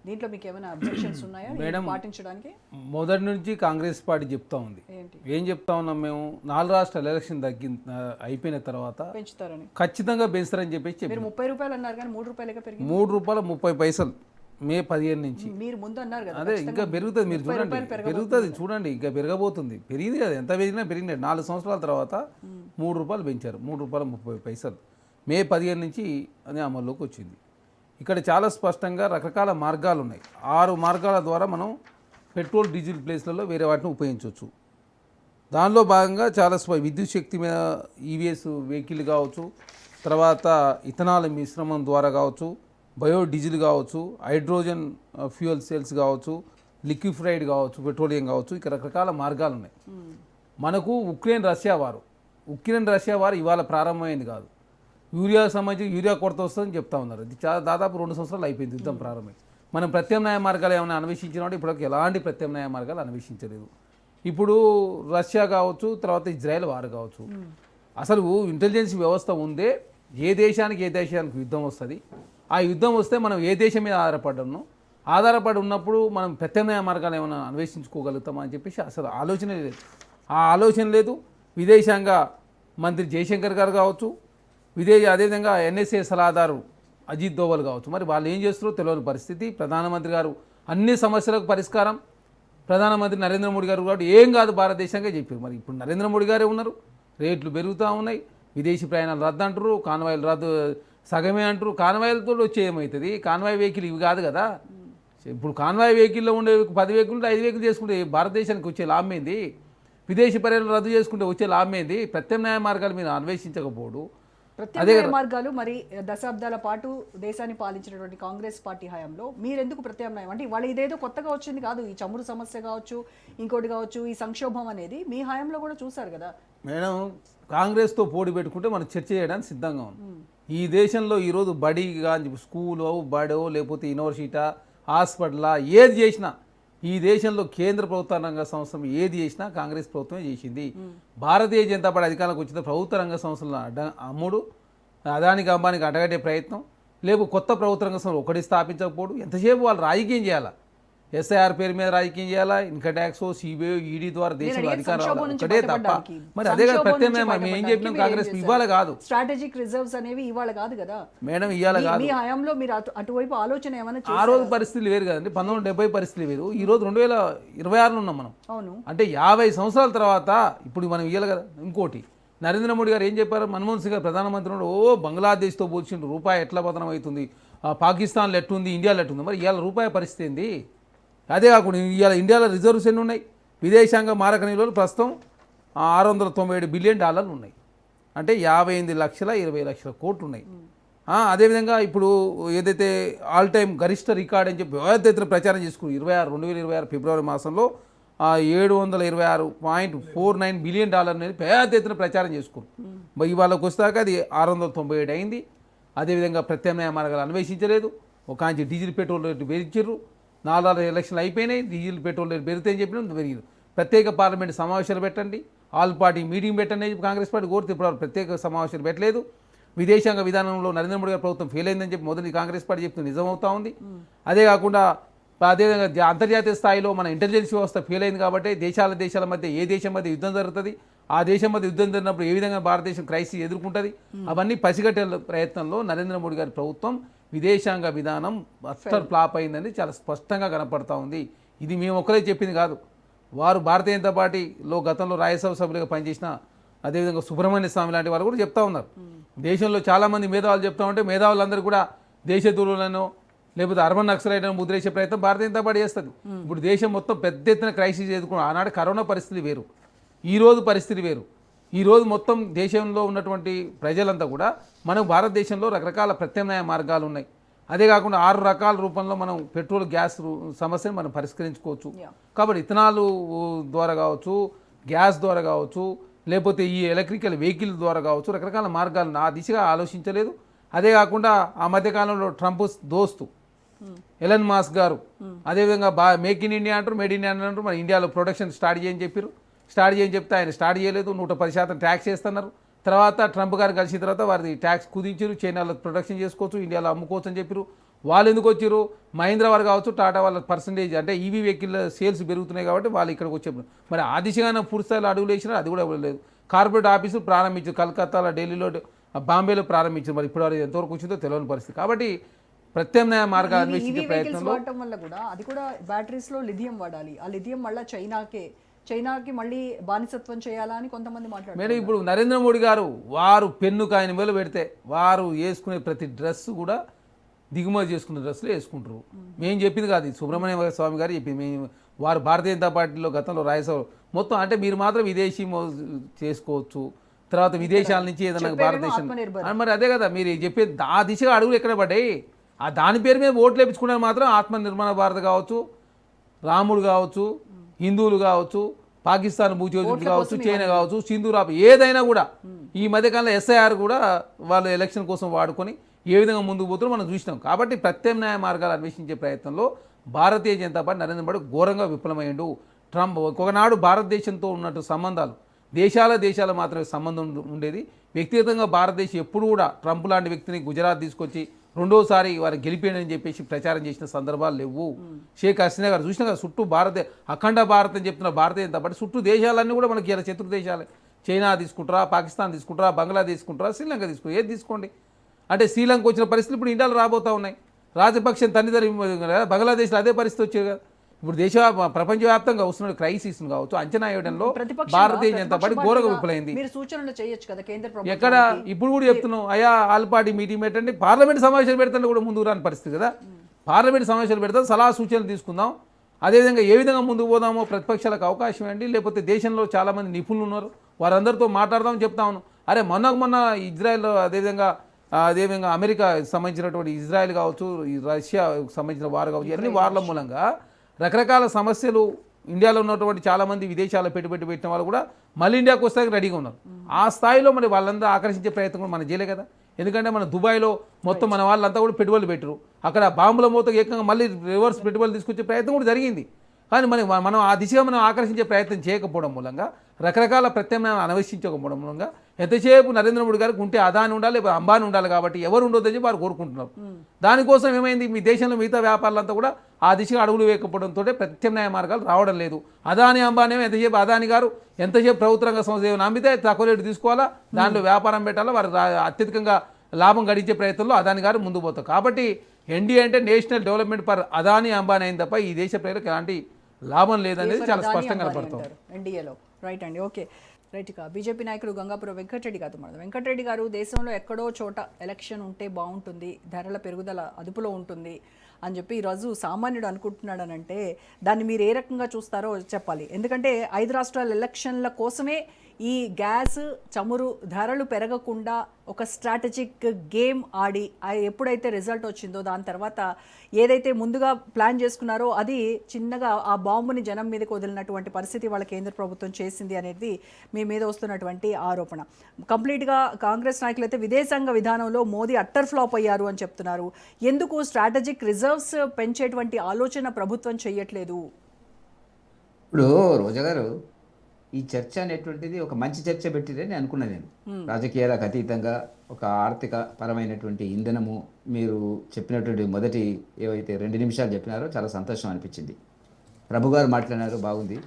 దీంట్లో మీకు ఏమైనా అబ్జెక్షన్స్ ఉన్నాయా మేడం, పాటించడానికి? మొదటి నుంచి కాంగ్రెస్ పార్టీ చెప్తా ఉంది. ఏంటి ఏం చెప్తా ఉన్నాం మేము? 4 రాష్ట్రాల ఎలక్షన్ అయిపోయిన తర్వాత పెంచుతారని, ఖచ్చితంగా పెంచుతారని చెప్పేసి మీరు చెప్పారు. 30 రూపాయలు అన్నారు కానీ 3 రూపాయలుగా పెరిగింది. 3 రూపాయలు 30 పైసలు మే 15 నుంచి. మీరు ముందు అన్నారు కదా, అదే ఇంకా పెరుగుతుంది, మీరు చూడండి, పెరుగుతుంది చూడండి, ఇంకా పెరగబోతుంది. పెరిగింది కదా, ఎంత పెరిగినా పెరిగినాయి. 4 సంవత్సరాల తర్వాత 3 రూపాయలు పెంచారు. 3 రూపాయలు 30 పైసలు మే 15 నుంచి అది అమల్లోకి వచ్చింది. ఇక్కడ చాలా స్పష్టంగా రకరకాల మార్గాలు ఉన్నాయి. 6 మార్గాల ద్వారా మనం పెట్రోల్ డీజిల్ ప్లేస్లలో వేరే వాటిని ఉపయోగించవచ్చు. దానిలో భాగంగా చాలా విద్యుత్ శక్తి మీద ఈవీఎస్ వెహికల్ కావచ్చు, తర్వాత ఇథనాల్ మిశ్రమం ద్వారా కావచ్చు, బయోడీజిల్ కావచ్చు, హైడ్రోజన్ ఫ్యూయల్ సెల్స్ కావచ్చు, లిక్విఫైడ్ కావచ్చు, పెట్రోలియం కావచ్చు, ఇక్కడ రకరకాల మార్గాలు ఉన్నాయి. మనకు ఉక్రెయిన్ రష్యా వారు ఇవాళ ప్రారంభమైంది కాదు. యూరియా సంబంధించి యూరియా కొరత వస్తుందని చెప్తా ఉన్నారు. ఇది దాదాపు 2 సంవత్సరాలు అయిపోయింది యుద్ధం ప్రారంభమై. మనం ప్రత్యామ్నాయ మార్గాలు ఏమైనా అన్వేషించినప్పుడు ఇప్పటికి ఎలాంటి ప్రత్యామ్నాయ మార్గాలు అన్వేషించలేదు. ఇప్పుడు రష్యా కావచ్చు, తర్వాత ఇజ్రాయెల్ వారు కావచ్చు, అసలు ఇంటెలిజెన్స్ వ్యవస్థ ఉందే ఏ దేశానికి యుద్ధం వస్తుంది, ఆ యుద్ధం వస్తే మనం ఏ దేశం మీద ఆధారపడి ఉన్నప్పుడు మనం ప్రత్యామ్నాయ మార్గాలు ఏమైనా అన్వేషించుకోగలుగుతామా అని చెప్పేసి అసలు ఆలోచన లేదు. ఆ ఆలోచన లేదు. విదేశాంగ మంత్రి జయశంకర్ గారు కావచ్చు, అదేవిధంగా ఎన్ఎస్ఏ సలహాదారు అజిత్ దోవల్ కావచ్చు, మరి వాళ్ళు ఏం చేస్తారో తెలియని పరిస్థితి. ప్రధానమంత్రి గారు అన్ని సమస్యలకు పరిష్కారం, ప్రధానమంత్రి నరేంద్ర మోడీ గారు కూడా ఏం కాదు భారతదేశంగా చెప్పారు. మరి ఇప్పుడు నరేంద్ర మోడీ గారే ఉన్నారు, రేట్లు పెరుగుతూ ఉన్నాయి, విదేశీ ప్రయాణాలు రద్దు అంటారు, కాన్వాయిలు రద్దు సగమే అంటారు. కాన్వాయిలతో వచ్చే ఏమవుతుంది? కాన్వాయ్ వెహికల్ ఇవి కాదు కదా. ఇప్పుడు కాన్వాయ్ వెహికల్లో ఉండే 10 వెహికల్ 5 వెహికల్ చేసుకుంటే భారతదేశానికి వచ్చే లాభం ఏంది? విదేశీ పర్యటన రద్దు చేసుకుంటే వచ్చే లాభం ఏంది? ప్రత్యామ్నాయ మార్గాలు మీరు అన్వేషించకపోవడం. ప్రత్యామ్నాయ మార్గాలు మరి దశాబ్దాల పాటు దేశాన్ని పాలించినటువంటి కాంగ్రెస్ పార్టీ హయాంలో మీరెందుకు ప్రత్యామ్నాయం అంటే ఇవాళ ఇదేదో కొత్తగా వచ్చింది కాదు. ఈ చమురు సమస్య కావచ్చు, ఇంకోటి కావచ్చు, ఈ సంక్షోభం అనేది మీ హయాంలో కూడా చూసారు కదా. మేడం, కాంగ్రెస్తో పోటీ పెట్టుకుంటే మనం చర్చ చేయడానికి సిద్ధంగా ఉన్నాం. ఈ దేశంలో ఈరోజు బడి కానీ స్కూలో బడో లేకపోతే యూనివర్సిటీ హాస్పిటలా ఏది చేసినా ఈ దేశంలో కేంద్ర ప్రభుత్వ రంగ సంస్థలు ఏది చేసినా కాంగ్రెస్ ప్రభుత్వమే చేసింది. భారతీయ జనతా పార్టీ అధికారంలోకి వచ్చిన ప్రభుత్వ రంగ సంస్థలను అమ్ముడు, అదానికి అంబానికి అడ్డగట్టే ప్రయత్నం, లేకపోతే కొత్త ప్రభుత్వ రంగ సంస్థలు ఒకటి స్థాపించకపోవడం. ఎంతసేపు వాళ్ళు రాజకీయం చేయాలా? ఎస్ఐఆర్ పేరు మీద రాజకీయం చేయాలా? ఇన్కమ్ ట్యాక్స్, సిబిఐ, ఈడీ ద్వారా దేశంలో అధికారం ఒకటే తప్ప. మరి అదే కదా ప్రత్యామ్నాయం. మేము ఏం చెప్పినాం? కాంగ్రెస్ ఇవాళ కాదు, స్ట్రాటజిక్ రిజర్వ్స్ అనేవి ఇవాళ కాదు కదా మేడం, ఇవాళ కాదు. మీ హయాంలో మీరు అటువైపు ఆలోచన ఏమైనా ఆ రోజు పరిస్థితులు వేరు కదండి. 1970 పరిస్థితులు వేరు, ఈ రోజు 2026లో ఉన్నాం మనం. అవును, అంటే 50 సంవత్సరాల తర్వాత ఇప్పుడు మనం ఇవ్వాలి కదా. ఇంకోటి, నరేంద్ర మోడీ గారు ఏం చెప్పారు? మన్మోహన్ సింగ్ గారు ప్రధానమంత్రి బంగ్లాదేశ్తో పోల్చిండు, రూపాయి ఎట్లా పతనం అవుతుంది, పాకిస్తాన్లో ఎట్టుంది, ఇండియాలో ఎట్టుంది. మరి ఇవాళ రూపాయి పరిస్థితి ఏంది? అదే కాకుండా ఇవాళ ఇండియాలో రిజర్వ్స్ ఎన్ని ఉన్నాయి? విదేశాంగ మారక నిల్వలు ప్రస్తుతం $697 బిలియన్ ఉన్నాయి. అంటే 58,20,00,000 కోట్లు ఉన్నాయి. అదేవిధంగా ఇప్పుడు ఏదైతే ఆల్ టైమ్ గరిష్ట రికార్డ్ అని చెప్పి పెద్ద ఎత్తున ప్రచారం చేసుకుని 2026 ఫిబ్రవరి మాసంలో $726.49 బిలియన్ అనేది పెద్ద ఎత్తున ప్రచారం చేసుకున్నారు. ఇవాళకి వస్తాక అది 697 అయింది. అదేవిధంగా ప్రత్యామ్నాయ మార్గాలు అన్వేషించలేదు. ఒక ఆంచి డీజిల్ పెట్రోల్ రేటు పెంచారు. 4 ఎలక్షన్లు అయిపోయినాయి, డీజిల్ పెట్రోల్ రేటు పెరుగుతాయని చెప్పినా పెరిగింది. ప్రత్యేక పార్లమెంట్ సమావేశాలు పెట్టండి, ఆల్ పార్టీ మీటింగ్ పెట్టండి కాంగ్రెస్ పార్టీ కోరితే ఇప్పుడు ప్రత్యేక సమావేశాలు పెట్టలేదు. విదేశాంగ విధానంలో నరేంద్ర మోడీ గారి ప్రభుత్వం ఫెయిల్ అయిందని చెప్పి మొదటి కాంగ్రెస్ పార్టీ చెప్తే నిజమవుతా ఉంది. అదే కాకుండా అదేవిధంగా అంతర్జాతీయ స్థాయిలో మన ఇంటెలిజెన్స్ వ్యవస్థ ఫెయిల్ అయింది కాబట్టి దేశాల మధ్య ఏ దేశం మధ్య యుద్ధం జరుగుతుంది, ఆ దేశం మధ్య యుద్ధం జరిగినప్పుడు ఏ విధంగా భారతదేశం క్రైసిస్ ఎదుర్కొంటుంది, అవన్నీ పసిగట్టే ప్రయత్నంలో నరేంద్ర మోడీ గారి ప్రభుత్వం విదేశాంగ విధానం అస్సలు ఫ్లాప్ అయిందని చాలా స్పష్టంగా కనపడతా ఉంది. ఇది మేము ఒక్కరే చెప్పింది కాదు. వారు భారతీయ జనతా పార్టీలో గతంలో రాజ్యసభ సభ్యులుగా పనిచేసిన అదేవిధంగా సుబ్రహ్మణ్య స్వామి లాంటి వారు కూడా చెప్తా ఉన్నారు. దేశంలో చాలామంది మేధావులు చెప్తా ఉంటే మేధావులందరూ కూడా దేశద్రోహులను లేకపోతే అర్బన్ నక్సలైట్లను ముద్రేసే ప్రయత్నం భారతీయ జనతా పార్టీ చేస్తుంది. ఇప్పుడు దేశం మొత్తం పెద్ద ఎత్తున క్రైసిస్ ఎదుర్కొన్న ఆనాడు కరోనా పరిస్థితి వేరు, ఈరోజు పరిస్థితి వేరు. ఈరోజు మొత్తం దేశంలో ఉన్నటువంటి ప్రజలంతా కూడా మనం భారతదేశంలో రకరకాల ప్రత్యామ్నాయ మార్గాలు ఉన్నాయి. అదే కాకుండా 6 రకాల రూపంలో మనం పెట్రోల్ గ్యాస్ సమస్యను మనం పరిష్కరించుకోవచ్చు. కాబట్టి ఇథనాల్ ద్వారా కావచ్చు, గ్యాస్ ద్వారా కావచ్చు, లేకపోతే ఈ ఎలక్ట్రికల్ వెహికల్ ద్వారా కావచ్చు, రకరకాల మార్గాలు ఆ దిశగా ఆలోచించలేదు. అదే కాకుండా ఆ మధ్యకాలంలో ట్రంప్ దోస్తు ఎలన్ మాస్క్ గారు అదేవిధంగా మేక్ ఇన్ ఇండియా అంటారు, మేడ్ ఇండియా అంటారు. మన ఇండియాలో ప్రొడక్షన్ స్టార్ట్ చేయని చెప్పారు. స్టార్ట్ చేయని చెప్తే ఆయన స్టార్ట్ చేయలేదు. 110% ట్యాక్స్ చేస్తున్నారు. తర్వాత ట్రంప్ గారు కలిసిన తర్వాత వారి ట్యాక్స్ కుదించారు. చైనాలో ప్రొడక్షన్ చేసుకోవచ్చు, ఇండియాలో అమ్ముకోవచ్చు అని చెప్పారు. వాళ్ళు ఎందుకు వచ్చారు? మహీంద్రా వారు కావచ్చు, టాటా వాళ్ళ పర్సంటేజ్ అంటే ఈవీ వెహికల్ సేల్స్ పెరుగుతున్నాయి కాబట్టి వాళ్ళు ఇక్కడికి వచ్చారు. మరి ఆ దిశగానే పూర్తి స్థాయిలో అడుగులు వేసినా అది కూడా లేదు. కార్పొరేట్ ఆఫీసులు ప్రారంభించారు, కలకత్తాలో, ఢిల్లీలో, బాంబేలో ప్రారంభించారు. మరి ఇప్పుడు ఎంతవరకు వచ్చిందో తెలియని పరిస్థితి. కాబట్టి ప్రత్యామ్నాయ మార్గాలు అన్వేషించే ప్రయత్నంలో వాడటం వల్ల కూడా అది కూడా బ్యాటరీస్ లో లిథియం వాడాలి. ఆ లిథియం మళ్ళీ చైనాకి మళ్ళీ బానిసత్వం చేయాలా అని కొంతమంది మాట్లాడారు. మేడం ఇప్పుడు నరేంద్ర మోడీ గారు వారు పెన్నుకు ఆయన వేలు పెడితే వారు వేసుకునే ప్రతి డ్రెస్ కూడా దిగుమతి చేసుకునే డ్రెస్సులు వేసుకుంటారు. మేము చెప్పింది కాదు, సుబ్రహ్మణ్య స్వామి గారు చెప్పింది. వారు భారతీయ జనతా పార్టీలో గతంలో రాయసభ మొత్తం అంటే మీరు మాత్రం విదేశీ చేసుకోవచ్చు, తర్వాత విదేశాల నుంచి ఏదైనా భారతదేశం మరి అదే కదా మీరు చెప్పేది. ఆ దిశగా అడుగులు ఎక్కడ పడ్డాయి? ఆ దాని పేరు మీద ఓట్లు వేయించుకునే మాత్రం ఆత్మనిర్భర భారత్ కావచ్చు, రాముడు కావచ్చు, హిందువులు కావచ్చు, పాకిస్తాన్ భూచోజులు కావచ్చు, చైనా కావచ్చు, సింధూరాపు ఏదైనా కూడా ఈ మధ్యకాలంలో ఎస్ఐఆర్ కూడా వాళ్ళు ఎలక్షన్ కోసం వాడుకొని ఏ విధంగా ముందుకు పోతారో మనం చూసినాం. కాబట్టి ప్రత్యామ్నాయ మార్గాలు అన్వేషించే ప్రయత్నంలో భారతీయ జనతా పార్టీ నరేంద్ర మోడీ ఘోరంగా విఫలమైండు. ట్రంప్ ఒకనాడు భారతదేశంతో ఉన్నట్టు సంబంధాలు దేశాల మాత్రమే సంబంధం ఉండేది. వ్యక్తిగతంగా భారతదేశం ఎప్పుడు కూడా ట్రంప్ లాంటి వ్యక్తిని గుజరాత్ తీసుకొచ్చి రెండోసారి వారు గెలిపేయడని చెప్పేసి ప్రచారం చేసిన సందర్భాలు లేవు. షేక్ హసీనా గారు చూసినా కదా, చుట్టూ అఖండ భారత్ అని చెప్తున్న భారతీయ జనతా పార్టీ చుట్టూ దేశాలన్నీ కూడా మనకి ఇలా శత్రు దేశాలే. చైనా తీసుకుంటారా, పాకిస్తాన్ తీసుకుంటారా, బంగ్లాదేశ్ తీసుకుంటారా, శ్రీలంక తీసుకుంటారా, ఏది తీసుకోండి. అంటే శ్రీలంక వచ్చిన పరిస్థితులు ఇప్పుడు ఇండియాలో రాబోతూ ఉన్నాయి. రాజపక్షం తల్లిదండ్రి బంగ్లాదేశ్లో అదే పరిస్థితి వచ్చేది కదా. ఇప్పుడు ప్రపంచవ్యాప్తంగా వస్తున్న క్రైసిస్ కావచ్చు అంచనా వేయడంలో భారతీయ జనతా పార్టీ ఘోరంగా విఫలమైంది. మీరు సూచనలు చేయొచ్చు కదా కేంద్ర ప్రభుత్వం. ఎక్కడ ఇప్పుడు కూడా చెప్తున్నాం, అయ్యా ఆల్ పార్టీ మీటింగ్ పెట్టండి, పార్లమెంట్ సమావేశాలు పెడతాను కూడా ముందుకు రాని పరిస్థితి కదా. పార్లమెంట్ సమావేశాలు పెడతాం, సలహా సూచనలు తీసుకుందాం. అదేవిధంగా ఏ విధంగా ముందుకు పోదామో ప్రతిపక్షాలకు అవకాశం ఇవ్వండి. లేకపోతే దేశంలో చాలామంది నిపుణులు ఉన్నారు, వారందరితో మాట్లాడదామని చెప్తాను. అరే మొన్న ఇజ్రాయెల్ అదేవిధంగా అమెరికా సంబంధించినటువంటి ఇజ్రాయెల్ కావచ్చు, రష్యా సంబంధించిన వారు కావచ్చు, అన్ని వార్ల మూలంగా రకరకాల సమస్యలు ఇండియాలో ఉన్నటువంటి చాలామంది విదేశాల్లో పెట్టుబడి పెట్టిన వాళ్ళు కూడా మళ్ళీ ఇండియాకు వస్తానికి రెడీగా ఉన్నారు. ఆ స్థాయిలో మరి వాళ్ళందరూ ఆకర్షించే ప్రయత్నం కూడా మనం చేయలే కదా. ఎందుకంటే మన దుబాయ్లో మొత్తం మన వాళ్ళంతా కూడా పెట్టుబడులు పెట్టరు. అక్కడ బాంబుల మూత ఏకంగా మళ్ళీ రివర్స్ పెట్టుబడులు తీసుకొచ్చే ప్రయత్నం కూడా జరిగింది. కానీ మనం ఆ దిశగా మనం ఆకర్షించే ప్రయత్నం చేయకపోవడం మూలంగా, రకరకాల ప్రత్యామ్నాయాలను అన్వేషించకపోవడం మూలంగా ఎంతసేపు నరేంద్ర మోడీ గారికి ఉంటే అదాని ఉండాలి, అంబానీ ఉండాలి కాబట్టి ఎవరు ఉండొద్దని చెప్పి వారు కోరుకుంటున్నారు. దానికోసం ఏమైంది, మీ దేశంలో మిగతా వ్యాపారులంతా కూడా ఆ దిశగా అడుగులు వేయకపోవడంతో ప్రత్యామ్నాయ మార్గాలు రావడం లేదు. అదాని అంబానీ ఎంతసేపు అదాని గారు ఎంతసేపు ప్రభుత్వ రంగ సంస్థ నమ్మితే తక్కువ రేటు తీసుకోవాలా, దాంట్లో వ్యాపారం పెట్టాలా, వారు అత్యధికంగా లాభం గడించే ప్రయత్నంలో అదాని గారు ముందు పోతారు. కాబట్టి ఎన్డీఏ అంటే national development for Adani Ambani అయింది తప్ప ఈ దేశ ప్రజలకు ఎలాంటి లాభం లేదనేది చాలా స్పష్టంగా కనపడుతుంది ఎన్డీఏలో. రైట్ అండి, ఓకే రైట్. ఇక బీజేపీ నాయకుడు గంగాపురం వెంకటరెడ్డి గారు మాట్లాడారు. వెంకటరెడ్డి గారు, దేశంలో ఎక్కడో చోట ఎలక్షన్ ఉంటే బాగుంటుంది, ధరల పెరుగుదల అదుపులో ఉంటుంది అని చెప్పి ఈరోజు సామాన్యుడు అనుకుంటున్నాడనంటే దాన్ని మీరు ఏ రకంగా చూస్తారో చెప్పాలి. ఎందుకంటే 5 రాష్ట్రాల ఎలక్షన్ల కోసమే ఈ గ్యాస్ చమురు ధరలు పెరగకుండా ఒక స్ట్రాటజిక్ గేమ్ ఆడి ఎప్పుడైతే రిజల్ట్ వచ్చిందో దాని తర్వాత ఏదైతే ముందుగా ప్లాన్ చేసుకున్నారో అది చిన్నగా ఆ బాంబుని జనం మీదకి వదిలినటువంటి పరిస్థితి వాళ్ళ కేంద్ర ప్రభుత్వం చేసింది అనేది మీ మీద వస్తున్నటువంటి ఆరోపణ. కంప్లీట్గా కాంగ్రెస్ నాయకులు అయితే విదేశాంగ విధానంలో మోదీ అట్టర్ ఫ్లాప్ అయ్యారు అని చెప్తున్నారు. ఎందుకు స్ట్రాటజిక్ రిజర్వ్స్ పెంచేటువంటి ఆలోచన ప్రభుత్వం చేయట్లేదు? ఇప్పుడు రోజా గారు, ఈ చర్చ అనేటువంటిది ఒక మంచి చర్చ పెట్టిరని నేను అనుకున్నాను. నేను రాజకీయాలకు అతీతంగా ఒక ఆర్థిక పరమైనటువంటి ఇంధనము మీరు చెప్పినటువంటి మొదటి ఏవైతే 2 నిమిషాలు చెప్పినారో చాలా సంతోషం అనిపించింది. ప్రభు గారు మాట్లాడినారు, బాగుంది.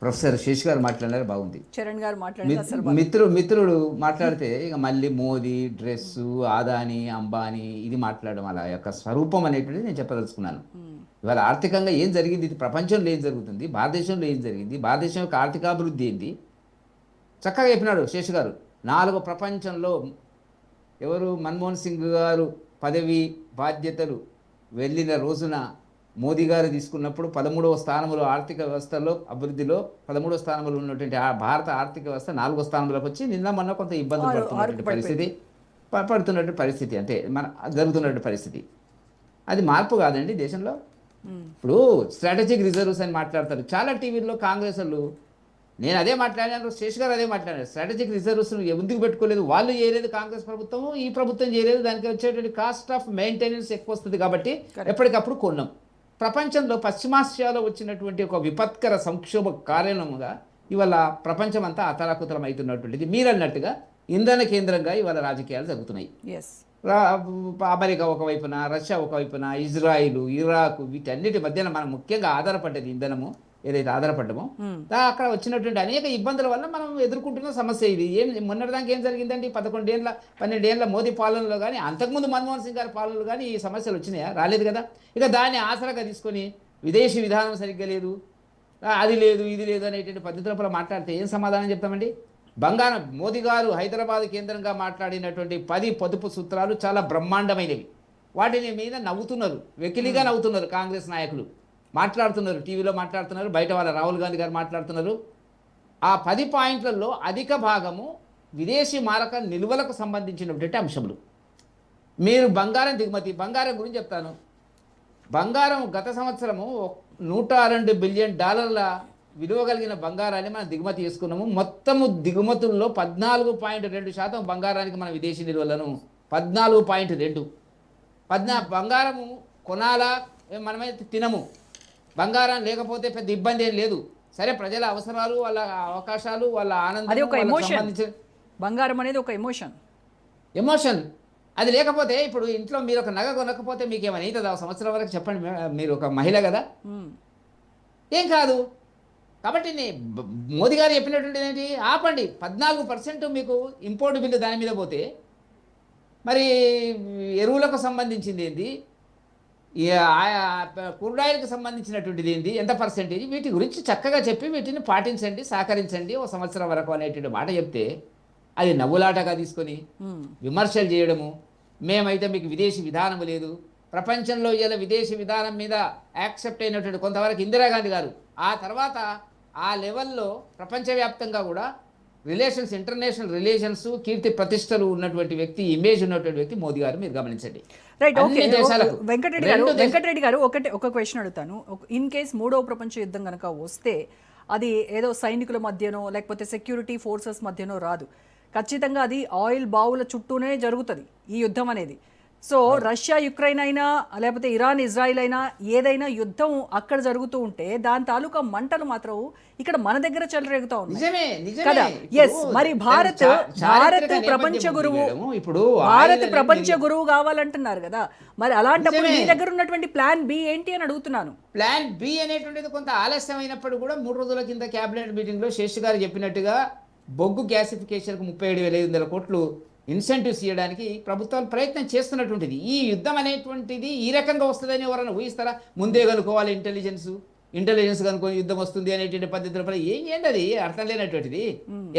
ప్రొఫెసర్ శేష్ గారు మాట్లాడినారు, బాగుంది. చరణ్ గారు మాట్లాడారు, మిత్రుడు మాట్లాడితే ఇక మళ్ళీ మోదీ, డ్రెస్సు, అదాని, అంబానీ ఇది మాట్లాడడం అలా యొక్క స్వరూపం అనేటువంటిది నేను చెప్పదలుచుకున్నాను. ఇవాళ ఆర్థికంగా ఏం జరిగింది, ఇది ప్రపంచంలో ఏం జరుగుతుంది, భారతదేశంలో ఏం జరిగింది, భారతదేశం యొక్క ఆర్థికాభివృద్ధి ఏంటి చక్కగా చెప్పినాడు శేష్ గారు. 4 ప్రపంచంలో ఎవరు మన్మోహన్ సింగ్ గారు పదవి బాధ్యతలు వెళ్ళిన రోజున మోదీ గారు తీసుకున్నప్పుడు 13వ స్థానంలో ఆర్థిక వ్యవస్థలో అభివృద్ధిలో 13వ స్థానంలో ఉన్నటువంటి ఆ భారత ఆర్థిక వ్యవస్థ 4వ స్థానంలోకి వచ్చి నిన్న మొన్న కొంత ఇబ్బందులు పడుతున్నటువంటి పరిస్థితి పడుతున్నటువంటి పరిస్థితి అంటే మన జరుగుతున్నటువంటి పరిస్థితి. అది మార్పు కాదండి దేశంలో. ఇప్పుడు స్ట్రాటజిక్ రిజర్వ్స్ అని మాట్లాడతారు చాలా టీవీల్లో కాంగ్రెస్ వాళ్ళు. నేను అదే మాట్లాడాను, శేష్ గారు అదే మాట్లాడారు. స్ట్రాటజిక్ రిజర్వ్స్ ఎందుకు పెట్టుకోలేదు, వాళ్ళు చేయలేదు, కాంగ్రెస్ ప్రభుత్వం ఈ ప్రభుత్వం చేయలేదు, దానికి వచ్చేటువంటి కాస్ట్ ఆఫ్ మెయింటెనెన్స్ ఎక్కువ వస్తుంది కాబట్టి ఎప్పటికప్పుడు కొన్నాం. ప్రపంచంలో పశ్చిమాసియాలో వచ్చినటువంటి ఒక విపత్కర సంక్షోభ కారణంగా ఇవాళ ప్రపంచం అంతా అతలాకుతలం అవుతున్నటువంటిది. మీరు అన్నట్టుగా ఇంధన కేంద్రంగా ఇవాళ రాజకీయాలు జరుగుతున్నాయి. అమెరికా ఒకవైపున, రష్యా ఒకవైపున, ఇజ్రాయిల్, ఇరాక్, వీటన్నిటి మధ్యన మనం ముఖ్యంగా ఆధారపడ్డది ఇంధనము ఏదైతే ఆధారపడ్డమో అక్కడ వచ్చినటువంటి అనేక ఇబ్బందుల వల్ల మనం ఎదుర్కొంటున్న సమస్య ఇది. మొన్నటిదాకా ఏం జరిగిందండి? 12 ఏళ్ళ మోదీ పాలనలో కానీ అంతకుముందు మన్మోహన్ సింగ్ గారి పాలనలో కానీ ఈ సమస్యలు వచ్చినాయా? రాలేదు కదా. ఇక దాన్ని ఆసరాగా తీసుకొని విదేశీ విధానం సరిగ్గా లేదు, అది లేదు, ఇది లేదు అనేటువంటి పద్ధతుల మాట్లాడితే ఏం సమాధానం చెప్తామండి? బంగారం మోదీ గారు హైదరాబాద్ కేంద్రంగా మాట్లాడినటువంటి 10 పొదుపు సూత్రాలు చాలా బ్రహ్మాండమైనవి. వాటిని మీద నవ్వుతున్నారు, వెకిలిగా నవ్వుతున్నారు కాంగ్రెస్ నాయకులు, మాట్లాడుతున్నారు, టీవీలో మాట్లాడుతున్నారు, బయట వాళ్ళ రాహుల్ గాంధీ గారు మాట్లాడుతున్నారు. ఆ 10 పాయింట్లలో అధిక భాగము విదేశీ మారక నిల్వలకు సంబంధించినటువంటి అంశములు. మీరు బంగారం దిగుమతి, బంగారం గురించి చెప్తాను. బంగారం గత సంవత్సరము $102 బిలియన్ విలువ కలిగిన బంగారాన్ని మనం దిగుమతి చేసుకున్నాము. మొత్తము దిగుమతుల్లో 14.2% బంగారానికి మన విదేశీ నిల్వలను 14.2. బంగారము కొనాలా, మనమైతే తినము. బంగారం లేకపోతే పెద్ద ఇబ్బంది ఏం లేదు. సరే, ప్రజల అవసరాలు, వాళ్ళ అవకాశాలు, వాళ్ళ ఆనందం, బంగారం అనేది ఒక ఎమోషన్. అది లేకపోతే ఇప్పుడు ఇంట్లో మీరు ఒక నగ కొనకపోతే మీకు ఏమైనా అవుతుందా? సంవత్సరం వరకు చెప్పండి. మీరు ఒక మహిళ కదా, ఏం కాదు. కాబట్టి మోదీ గారు చెప్పినటువంటి ఏంటి? ఆపండి. 14% మీకు ఇంపోర్ట్ బిల్లు దాని మీద పోతే మరి ఎరువులకు సంబంధించింది ఏంటి, క్రూడ్ ఆయిల్కి సంబంధించినటువంటిది ఏంటి, ఎంత పర్సెంటేజ్, వీటి గురించి చక్కగా చెప్పి వీటిని పాటించండి, సహకరించండి ఒక సంవత్సరం వరకు అనేటువంటి మాట చెప్తే అది నవ్వులాటగా తీసుకొని విమర్శలు చేయడము. మేమైతే మీకు విదేశీ విధానం లేదు, ప్రపంచంలో ఇలా విదేశీ విధానం మీద యాక్సెప్ట్ అయినటువంటి కొంతవరకు ఇందిరాగాంధీ గారు, ఆ తర్వాత ఆ లెవెల్లో ప్రపంచవ్యాప్తంగా కూడా రిలేషన్స్, ఇంటర్నేషనల్ రిలేషన్స్, కీర్తి ప్రతిష్టలు ఉన్నటువంటి వ్యక్తి, ఇమేజ్ ఉన్నటువంటి వ్యక్తి మోదీ గారు. మీరు గమనించండి. Right, okay. వెంకటరెడ్డి గారు ఒక క్వశ్చన్ అడుగుతాను. ఇన్ కేస్ 3వ ప్రపంచ యుద్ధం కనుక వస్తే అది ఏదో సైనికుల మధ్యనో లేకపోతే సెక్యూరిటీ ఫోర్సెస్ మధ్యనో రాదు, ఖచ్చితంగా అది ఆయిల్ బావుల చుట్టూనే జరుగుతుంది ఈ యుద్ధం అనేది. సో రష్యా యుక్రెయిన్ అయినా లేకపోతే ఇరాన్ ఇజ్రాయిల్ అయినా ఏదైనా యుద్ధం అక్కడ జరుగుతూ ఉంటే దాని తాలూకా మంటలు మాత్రం ఇక్కడ మన దగ్గర చెలరేగుతా ఉన్నాయి కదా. ఎస్, మరి భారత్ ప్రపంచ గురువు, ఇప్పుడు భారత్ ప్రపంచ గురువు కావాలంటున్నారు కదా. మరి అలాంటప్పుడు మీ దగ్గర ఉన్నటువంటి ప్లాన్ బి ఏంటి అని అడుగుతున్నాను. ప్లాన్ బి అనేటువంటిది కొంత ఆలస్యం అయినప్పుడు కూడా 3 రోజుల కింద కేబినెట్ మీటింగ్ లో శేష్ గారు చెప్పినట్టుగా బొగ్గు గ్యాసిఫికేషన్కు 37,500 కోట్లు ఇన్సెంటివ్స్ ఇవ్వడానికి ప్రభుత్వాలు ప్రయత్నం చేస్తున్నటువంటిది. ఈ యుద్ధం అనేటువంటిది ఈ రకంగా వస్తుందని ఎవరైనా ఊహిస్తారా? ముందే కనుక్కోవాలి, ఇంటెలిజెన్స్ కనుక్కొని యుద్ధం వస్తుంది అనేటువంటి పద్ధతుల ఏంటది అర్థం లేనటువంటిది,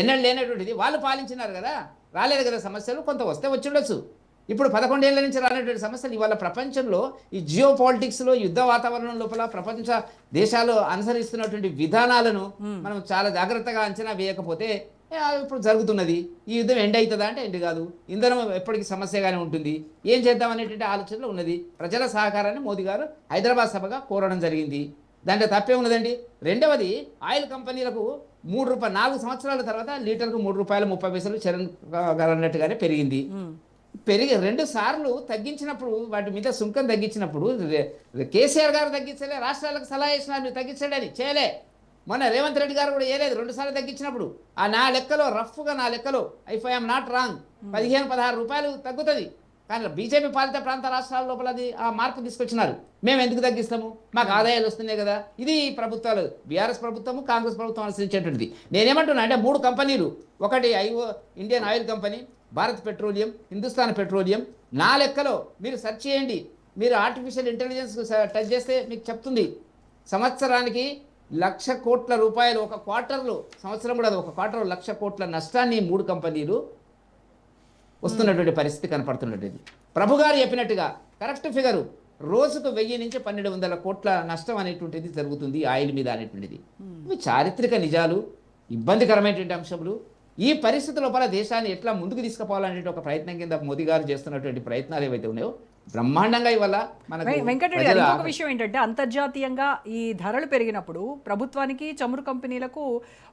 ఎన్నడూ లేనటువంటిది. వాళ్ళు పాలించినారు కదా, రాలేదు కదా సమస్యలు. కొంత వస్తే వచ్చి ఉండొచ్చు. ఇప్పుడు 11 ఏళ్ల నుంచి రానటువంటి సమస్యలు ఇవాళ ప్రపంచంలో ఈ జియో పాలిటిక్స్లో, యుద్ధ వాతావరణం లోపల ప్రపంచ దేశాలు అనుసరిస్తున్నటువంటి విధానాలను మనం చాలా జాగ్రత్తగా అంచనా వేయకపోతే ఇప్పుడు జరుగుతున్నది. ఈ యుద్ధం ఎండ్ అవుతుందా అంటే ఎండ్ కాదు. ఇంధనం ఎప్పటికీ సమస్యగానే ఉంటుంది. ఏం చేద్దాం అనేటువంటి ఆలోచనలో ఉన్నది. ప్రజల సహకారాన్ని మోదీ గారు హైదరాబాద్ సభగా కోరడం జరిగింది. దాంట్లో తప్పే ఉన్నదండి. రెండవది, ఆయిల్ కంపెనీలకు ₹3 4 సంవత్సరాల తర్వాత లీటర్కు ₹3.30 చరణ్ గారు అన్నట్టుగానే పెరిగింది. 2 సార్లు తగ్గించినప్పుడు, వాటి మీద సుంకం తగ్గించినప్పుడు కేసీఆర్ గారు తగ్గించలే, రాష్ట్రాలకు సలహా చేసినారు మీరు తగ్గించండి, చేయలే. మొన్న రేవంత్ రెడ్డి గారు కూడా చేయలేదు. 2 సార్లు తగ్గించినప్పుడు నా లెక్కలో, రఫ్గా నా లెక్కలో, ఇఫ్ ఐఎమ్ నాట్ రాంగ్, ₹15-16 తగ్గుతుంది. కానీ బీజేపీ పాలిత ప్రాంత రాష్ట్రాల లోపల అది ఆ మార్పు తీసుకొచ్చినారు. మేము ఎందుకు తగ్గిస్తాము, మాకు ఆదాయాలు వస్తున్నాయి కదా. ఇది ప్రభుత్వాలు, బీఆర్ఎస్ ప్రభుత్వము, కాంగ్రెస్ ప్రభుత్వం అనుసరించేటువంటిది. నేనేమంటున్నా అంటే 3 కంపెనీలు, ఒకటి Indian oil company, Bharat petroleum, Hindustan petroleum. నా లెక్కలో మీరు సెర్చ్ చేయండి, మీరు ఆర్టిఫిషియల్ ఇంటెలిజెన్స్ టచ్ చేస్తే మీకు చెప్తుంది. సంవత్సరానికి ₹1,00,000 కోట్ల ఒక క్వార్టర్లో, సంవత్సరం కూడా ఒక క్వార్టర్ ₹1,00,000 కోట్ల నష్టాన్ని 3 కంపెనీలు వస్తున్నటువంటి పరిస్థితి కనపడుతున్నటువంటి. ప్రభు గారు చెప్పినట్టుగా కరెక్ట్ ఫిగరు, రోజుకు 1000 నుంచి 1200 కోట్ల నష్టం అనేటువంటిది జరుగుతుంది ఆయిల్ మీద అనేటువంటిది. ఇవి చారిత్రక నిజాలు, ఇబ్బందికరమైనటువంటి అంశములు. ఈ పరిస్థితి లోపల దేశాన్ని ఎట్లా ముందుకు తీసుకుపోవాలనే ఒక ప్రయత్నం కింద మోదీ గారు చేస్తున్నటువంటి ప్రయత్నాలు ఏవైతే ఉన్నాయో బ్రహ్మాండంగా ఇవాళ మనకు వెంకటరెడ్డి గారు, ఇంకొక విషయం ఏంటంటే అంతర్జాతీయంగా ఈ ధరలు పెరిగినప్పుడు ప్రభుత్వానికి, చమురు కంపెనీలకు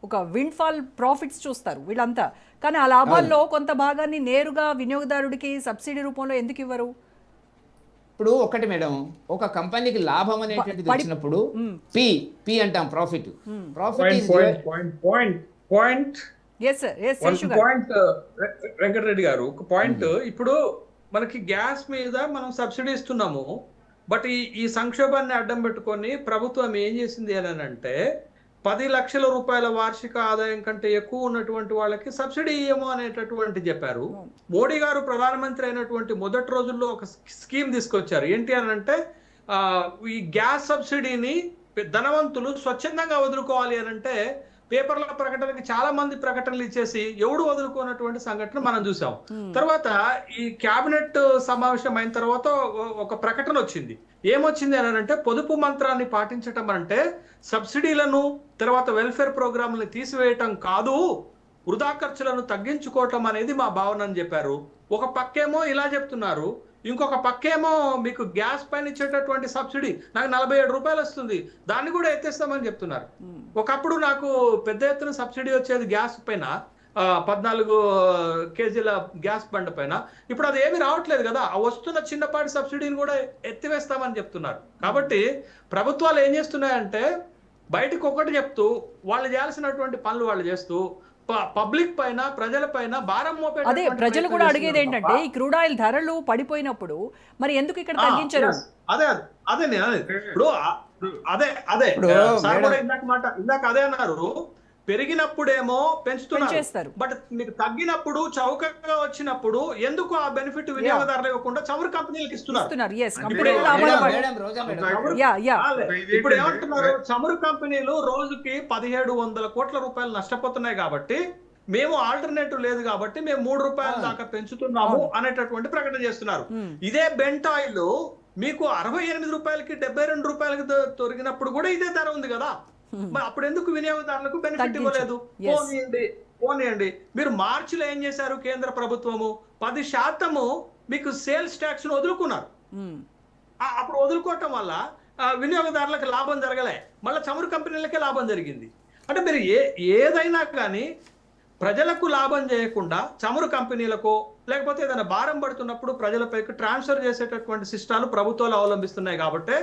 ఒక విండ్ఫాల్ ప్రాఫిట్స్ చూస్తారు వీళ్ళంతా. కానీ ఆ లాభాల్లో కొంత భాగాన్ని నేరుగా వినియోగదారుడికి సబ్సిడీ రూపంలో ఎందుకు ఇవ్వరు? ఇప్పుడు ఒకటి మేడం, ఒక కంపెనీకి లాభం అనేటువంటిది వచ్చినప్పుడు పి అంటాం, profit. Point yes sir, yes point Venkatareddy గారు, ఒక పాయింట్. ఇప్పుడు మనకి గ్యాస్ మీద మనం సబ్సిడీ ఇస్తున్నాము, బట్ ఈ సంక్షోభాన్ని అడ్డం పెట్టుకొని ప్రభుత్వం ఏం చేసింది అని అంటే 10 లక్షల రూపాయల వార్షిక ఆదాయం కంటే ఎక్కువ ఉన్నటువంటి వాళ్ళకి సబ్సిడీ ఇయ్యము అనేటటువంటి చెప్పారు. మోడీ గారు ప్రధానమంత్రి అయినటువంటి మొదటి రోజుల్లో ఒక స్కీమ్ తీసుకొచ్చారు. ఏంటి అని అంటే ఈ గ్యాస్ సబ్సిడీని ధనవంతులు స్వచ్ఛందంగా వదులుకోవాలి అని అంటే పేపర్ల ప్రకటనకి చాలా మంది ప్రకటనలు ఇచ్చేసి ఎవడు వదులుకున్నటువంటి సంఘటన మనం చూసాం. తర్వాత ఈ కేబినెట్ సమావేశం అయిన తర్వాత ఒక ప్రకటన వచ్చింది. ఏమొచ్చింది అని అంటే పొదుపు మంత్రాన్ని పాటించటం అంటే సబ్సిడీలను తర్వాత వెల్ఫేర్ ప్రోగ్రాంలను తీసివేయటం కాదు, వృధా ఖర్చులను తగ్గించుకోవటం అనేది మా భావన అని చెప్పారు. ఒక పక్కేమో ఇలా చెప్తున్నారు, ఇంకొక పక్కేమో మీకు గ్యాస్ పైన ఇచ్చేటటువంటి సబ్సిడీ నాకు 47 రూపాయలు వస్తుంది, దాన్ని కూడా ఎత్తేస్తామని చెప్తున్నారు. ఒకప్పుడు నాకు పెద్ద ఎత్తున సబ్సిడీ వచ్చేది గ్యాస్ పైన, 14 కేజీల గ్యాస్ బండ పైన. ఇప్పుడు అది ఏమీ రావట్లేదు కదా, ఆ వస్తున్న చిన్నపాటి సబ్సిడీని కూడా ఎత్తివేస్తామని చెప్తున్నారు. కాబట్టి ప్రభుత్వాలు ఏం చేస్తున్నాయంటే బయటకు ఒకటి చెప్తూ వాళ్ళు చేయాల్సినటువంటి పనులు వాళ్ళు చేస్తూ పబ్లిక్ పైన, ప్రజల పైన భారం మోపే. అదే ప్రజలు కూడా అడిగేది ఏంటంటే ఈ క్రూడ్ ఆయిల్ ధరలు పడిపోయినప్పుడు మరి ఎందుకు ఇక్కడ తగ్గించరు? అదే ఇప్పుడు అదే సార్ కూడా ఇందాక అదే అన్నారు, పెరిగినప్పుడేమో పెంచుతున్నారు, బట్ మీకు తగ్గినప్పుడు చౌకగా వచ్చినప్పుడు ఎందుకు ఆ బెనిఫిట్ వినియోగదారులు ఇవ్వకుండా చమురు కంపెనీలకు ఇస్తున్నారు? ఇప్పుడు ఏమంటున్నారు, చమురు కంపెనీలు రోజుకి 1700 కోట్ల రూపాయలు నష్టపోతున్నాయి కాబట్టి మేము ఆల్టర్నేటివ్ లేదు కాబట్టి మేము 3 రూపాయల దాకా పెంచుతున్నాము అనేటటువంటి ప్రకటన చేస్తున్నారు. ఇదే బెంట్ ఆయిల్ మీకు 68 రూపాయలకి 72 రూపాయలకి దొరికినప్పుడు కూడా ఇదే ధర ఉంది కదా, అప్పుడు ఎందుకు వినియోగదారులకు బెనిఫిట్ ఇవ్వలేదు? పోనీయండి. మీరు మార్చిలో ఏం చేశారు, కేంద్ర ప్రభుత్వము 10% మీకు సేల్స్ ట్యాక్స్ ను వదులుకున్నారు. అప్పుడు వదులుకోవటం వల్ల వినియోగదారులకు లాభం జరగలే, మళ్ళీ చమురు కంపెనీలకే లాభం జరిగింది. అంటే మీరు ఏదైనా కానీ ప్రజలకు లాభం చేయకుండా చమురు కంపెనీలకు లేకపోతే ఏదైనా భారం పడుతున్నప్పుడు ప్రజలపైకి ట్రాన్స్ఫర్ చేసేటటువంటి సిస్టాలు ప్రభుత్వాలు అవలంబిస్తున్నాయి. కాబట్టి